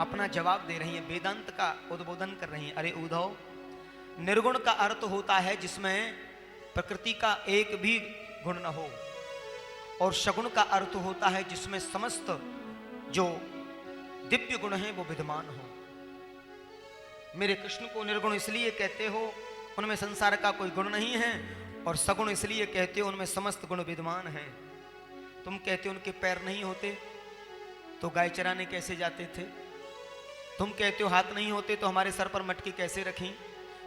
अपना जवाब दे रही है, वेदांत का उद्बोधन कर रही है। अरे उद्धव, निर्गुण का अर्थ होता है जिसमें प्रकृति का एक भी गुण न हो, और सगुण का अर्थ होता है जिसमें समस्त जो दिव्य गुण हैं वो विद्यमान हो। मेरे कृष्ण को निर्गुण इसलिए कहते हो, उनमें संसार का कोई गुण नहीं है, और सगुण इसलिए कहते हो उनमें समस्त गुण विद्यमान हैं। तुम कहते हो उनके पैर नहीं होते तो गाय चराने कैसे जाते थे? तुम कहते हो हाथ नहीं होते तो हमारे सर पर मटकी कैसे रखी?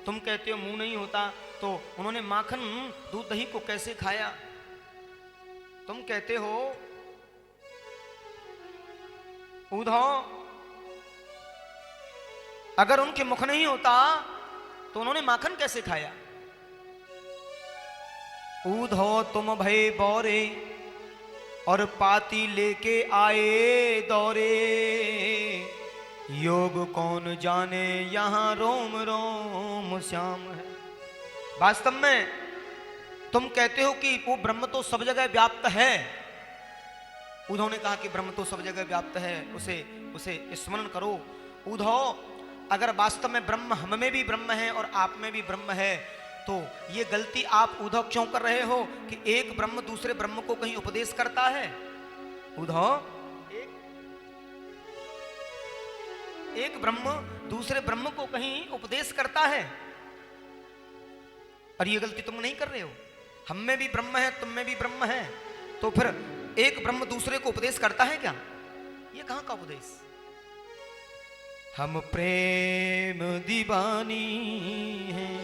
तुम कहते हो मुंह नहीं होता तो उन्होंने माखन दूध दही को कैसे खाया? तुम कहते हो उद्धव, अगर उनके मुख नहीं होता तो उन्होंने माखन कैसे खाया? उद्धव तुम भय बोरे और पाती लेके आए दौरे, योग कौन जाने यहां रोम रोम श्याम है। वास्तव में तुम कहते हो कि वो ब्रह्म तो सब जगह व्याप्त है। उद्धव ने कहा कि ब्रह्म तो सब जगह व्याप्त है, उसे स्मरण करो। उद्धव, अगर वास्तव में ब्रह्म हम में भी ब्रह्म है और आप में भी ब्रह्म है, तो ये गलती आप उद्धव क्यों कर रहे हो कि एक ब्रह्म दूसरे ब्रह्म को कहीं उपदेश करता है? उद्धव, एक ब्रह्म दूसरे ब्रह्म को कहीं उपदेश करता है, और ये गलती तुम नहीं कर रहे हो। हम में भी ब्रह्म है, तुम में भी ब्रह्म है, तो फिर एक ब्रह्म दूसरे को उपदेश करता है क्या? ये कहां का उपदेश? हम प्रेम दीवानी हैं,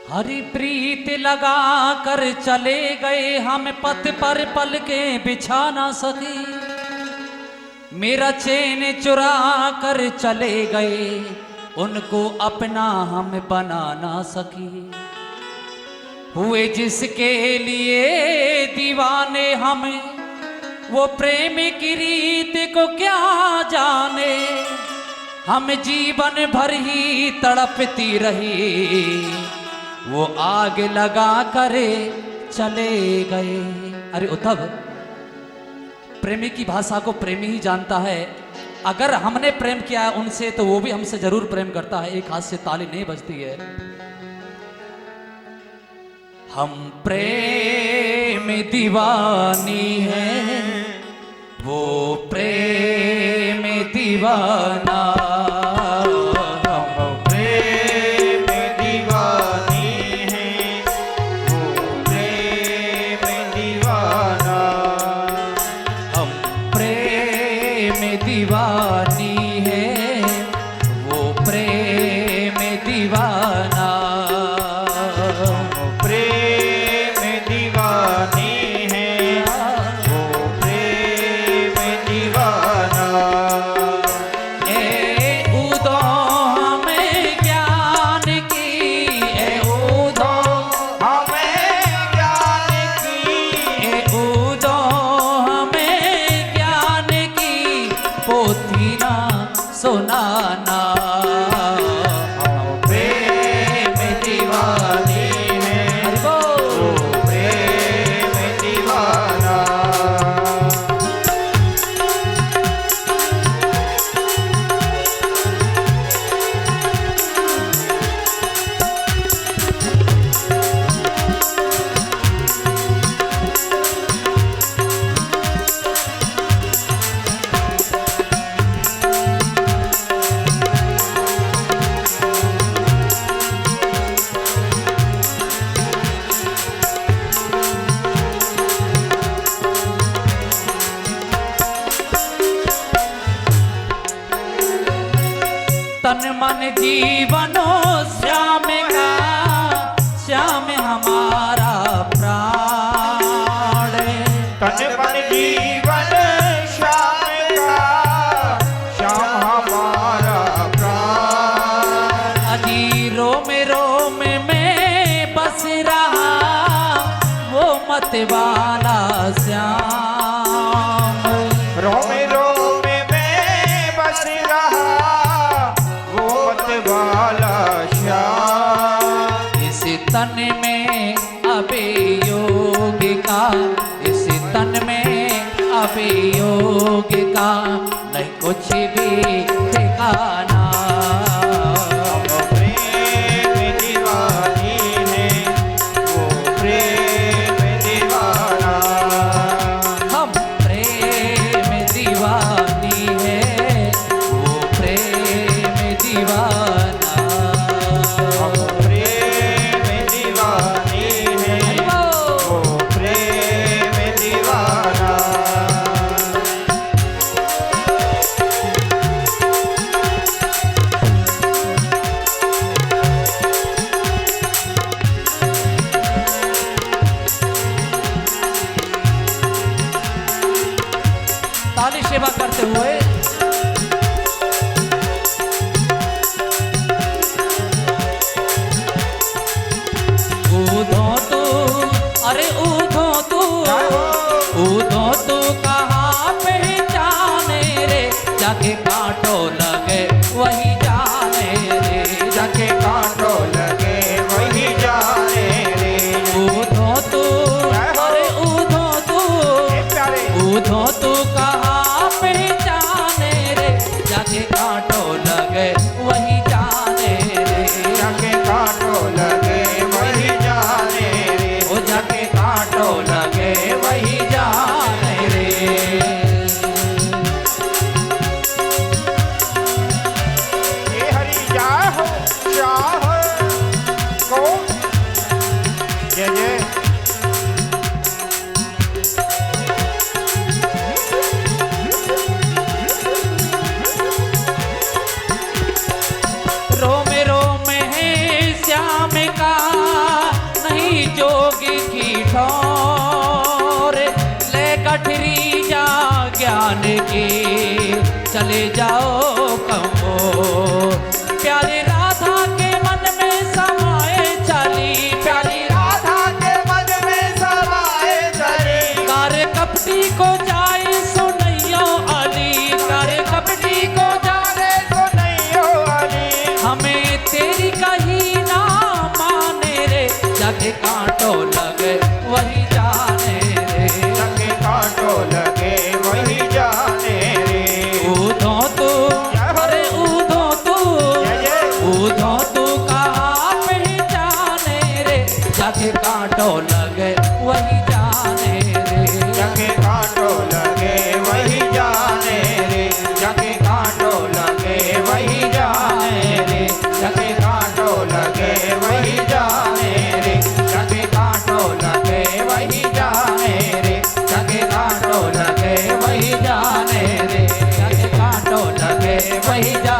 हरि प्रीत लगा कर चले गए, हम पथ पर पल के बिछा ना सके। मेरा चैन चुरा कर चले गए, उनको अपना हम बना ना सके। हुए जिसके लिए दीवाने हम, वो प्रेम की रीत को क्या जाने। हम जीवन भर ही तड़पती रही, वो आग लगा करे चले गए। अरे उद्धव, प्रेमी की भाषा को प्रेमी ही जानता है। अगर हमने प्रेम किया है उनसे तो वो भी हमसे जरूर प्रेम करता है। एक हाथ से ताली नहीं बजती है। हम प्रेम दीवानी हैं, वो प्रेम दीवाना। दीवानी है वो प्रेम दीवाना, प्रेम दीवानी है वो प्रेम दीवाना। ए उद्धव हमें ज्ञान की, ए उद्धव हमें ज्ञान की, ए उद्धव हमें ज्ञान की पोथी ना सुनाना। प्रेम दीवानी है हरि बोल। जीवनो श्याम का, श्याम हमारा प्राण। तन मन जीवन श्याम का, श्याम हमारा प्राण। अजी रोम रोम में बस रहा वो मत वाला श्याम। रोम रोम में बस रहा वो मत वाला श्याम। इस तन में अभियोग का, इस तन में अभियोग का नहीं कुछ भी ठिकाना। हम प्रेम दीवानी है, वो प्रेम दीवाना। हम प्रेम दीवानी है, वो प्रेम दीवाना। हम प्रेम दीवानी है, वो प्रेम दीवाना। ताली सेवा करते हुए ऊधो तू, अरे ऊधो तू, ऊधो तू कहाँ पहचाने रे, जाके कांटो लगे वही जाने रे, जाके कांटो लगे वही जाने रे। ऊधो तू, अरे ऊधो तू, ए प्यारे ऊधो तू कहाँ पहचाने रे, जाके कांटो लगे वही जाने रे, जाके कांटो लगे वही जाने रे। ओ जाके कांटो लगे वही जाने रे। ये हरि जाहो शाह को जय जय। रोम रोम है श्याम का नहीं जोग की ठोर, ले गठरी जा ज्ञान की चले जाओ कमो। प्यारी राधा के मन में समाए चली, प्यारी राधा के मन में समाए चली। कार कपटी को जाए सुनैयो अली, कार कपटी को जाने तो नहीं हो अली। हमें तेरी कही ना माने रे, जाके कांटो लगे वही जाने रे, जाके कांटो लगे वही जाने रे। ऊधो तू, अरे ऊधो तू, जय जय। ऊधो तू कहाँ पहचाने रे, जाके कांटो लगे वही जाने रे, जाके कांटो लगे वही जाने रे। जाके कांटो लगे वही जाने रे। जाके कांटो लगे वही जाने रे। जाके कांटो लगे वही जाने रे। जाके कांटो लगे वही जाने रे। जाके कांटो लगे वही जाने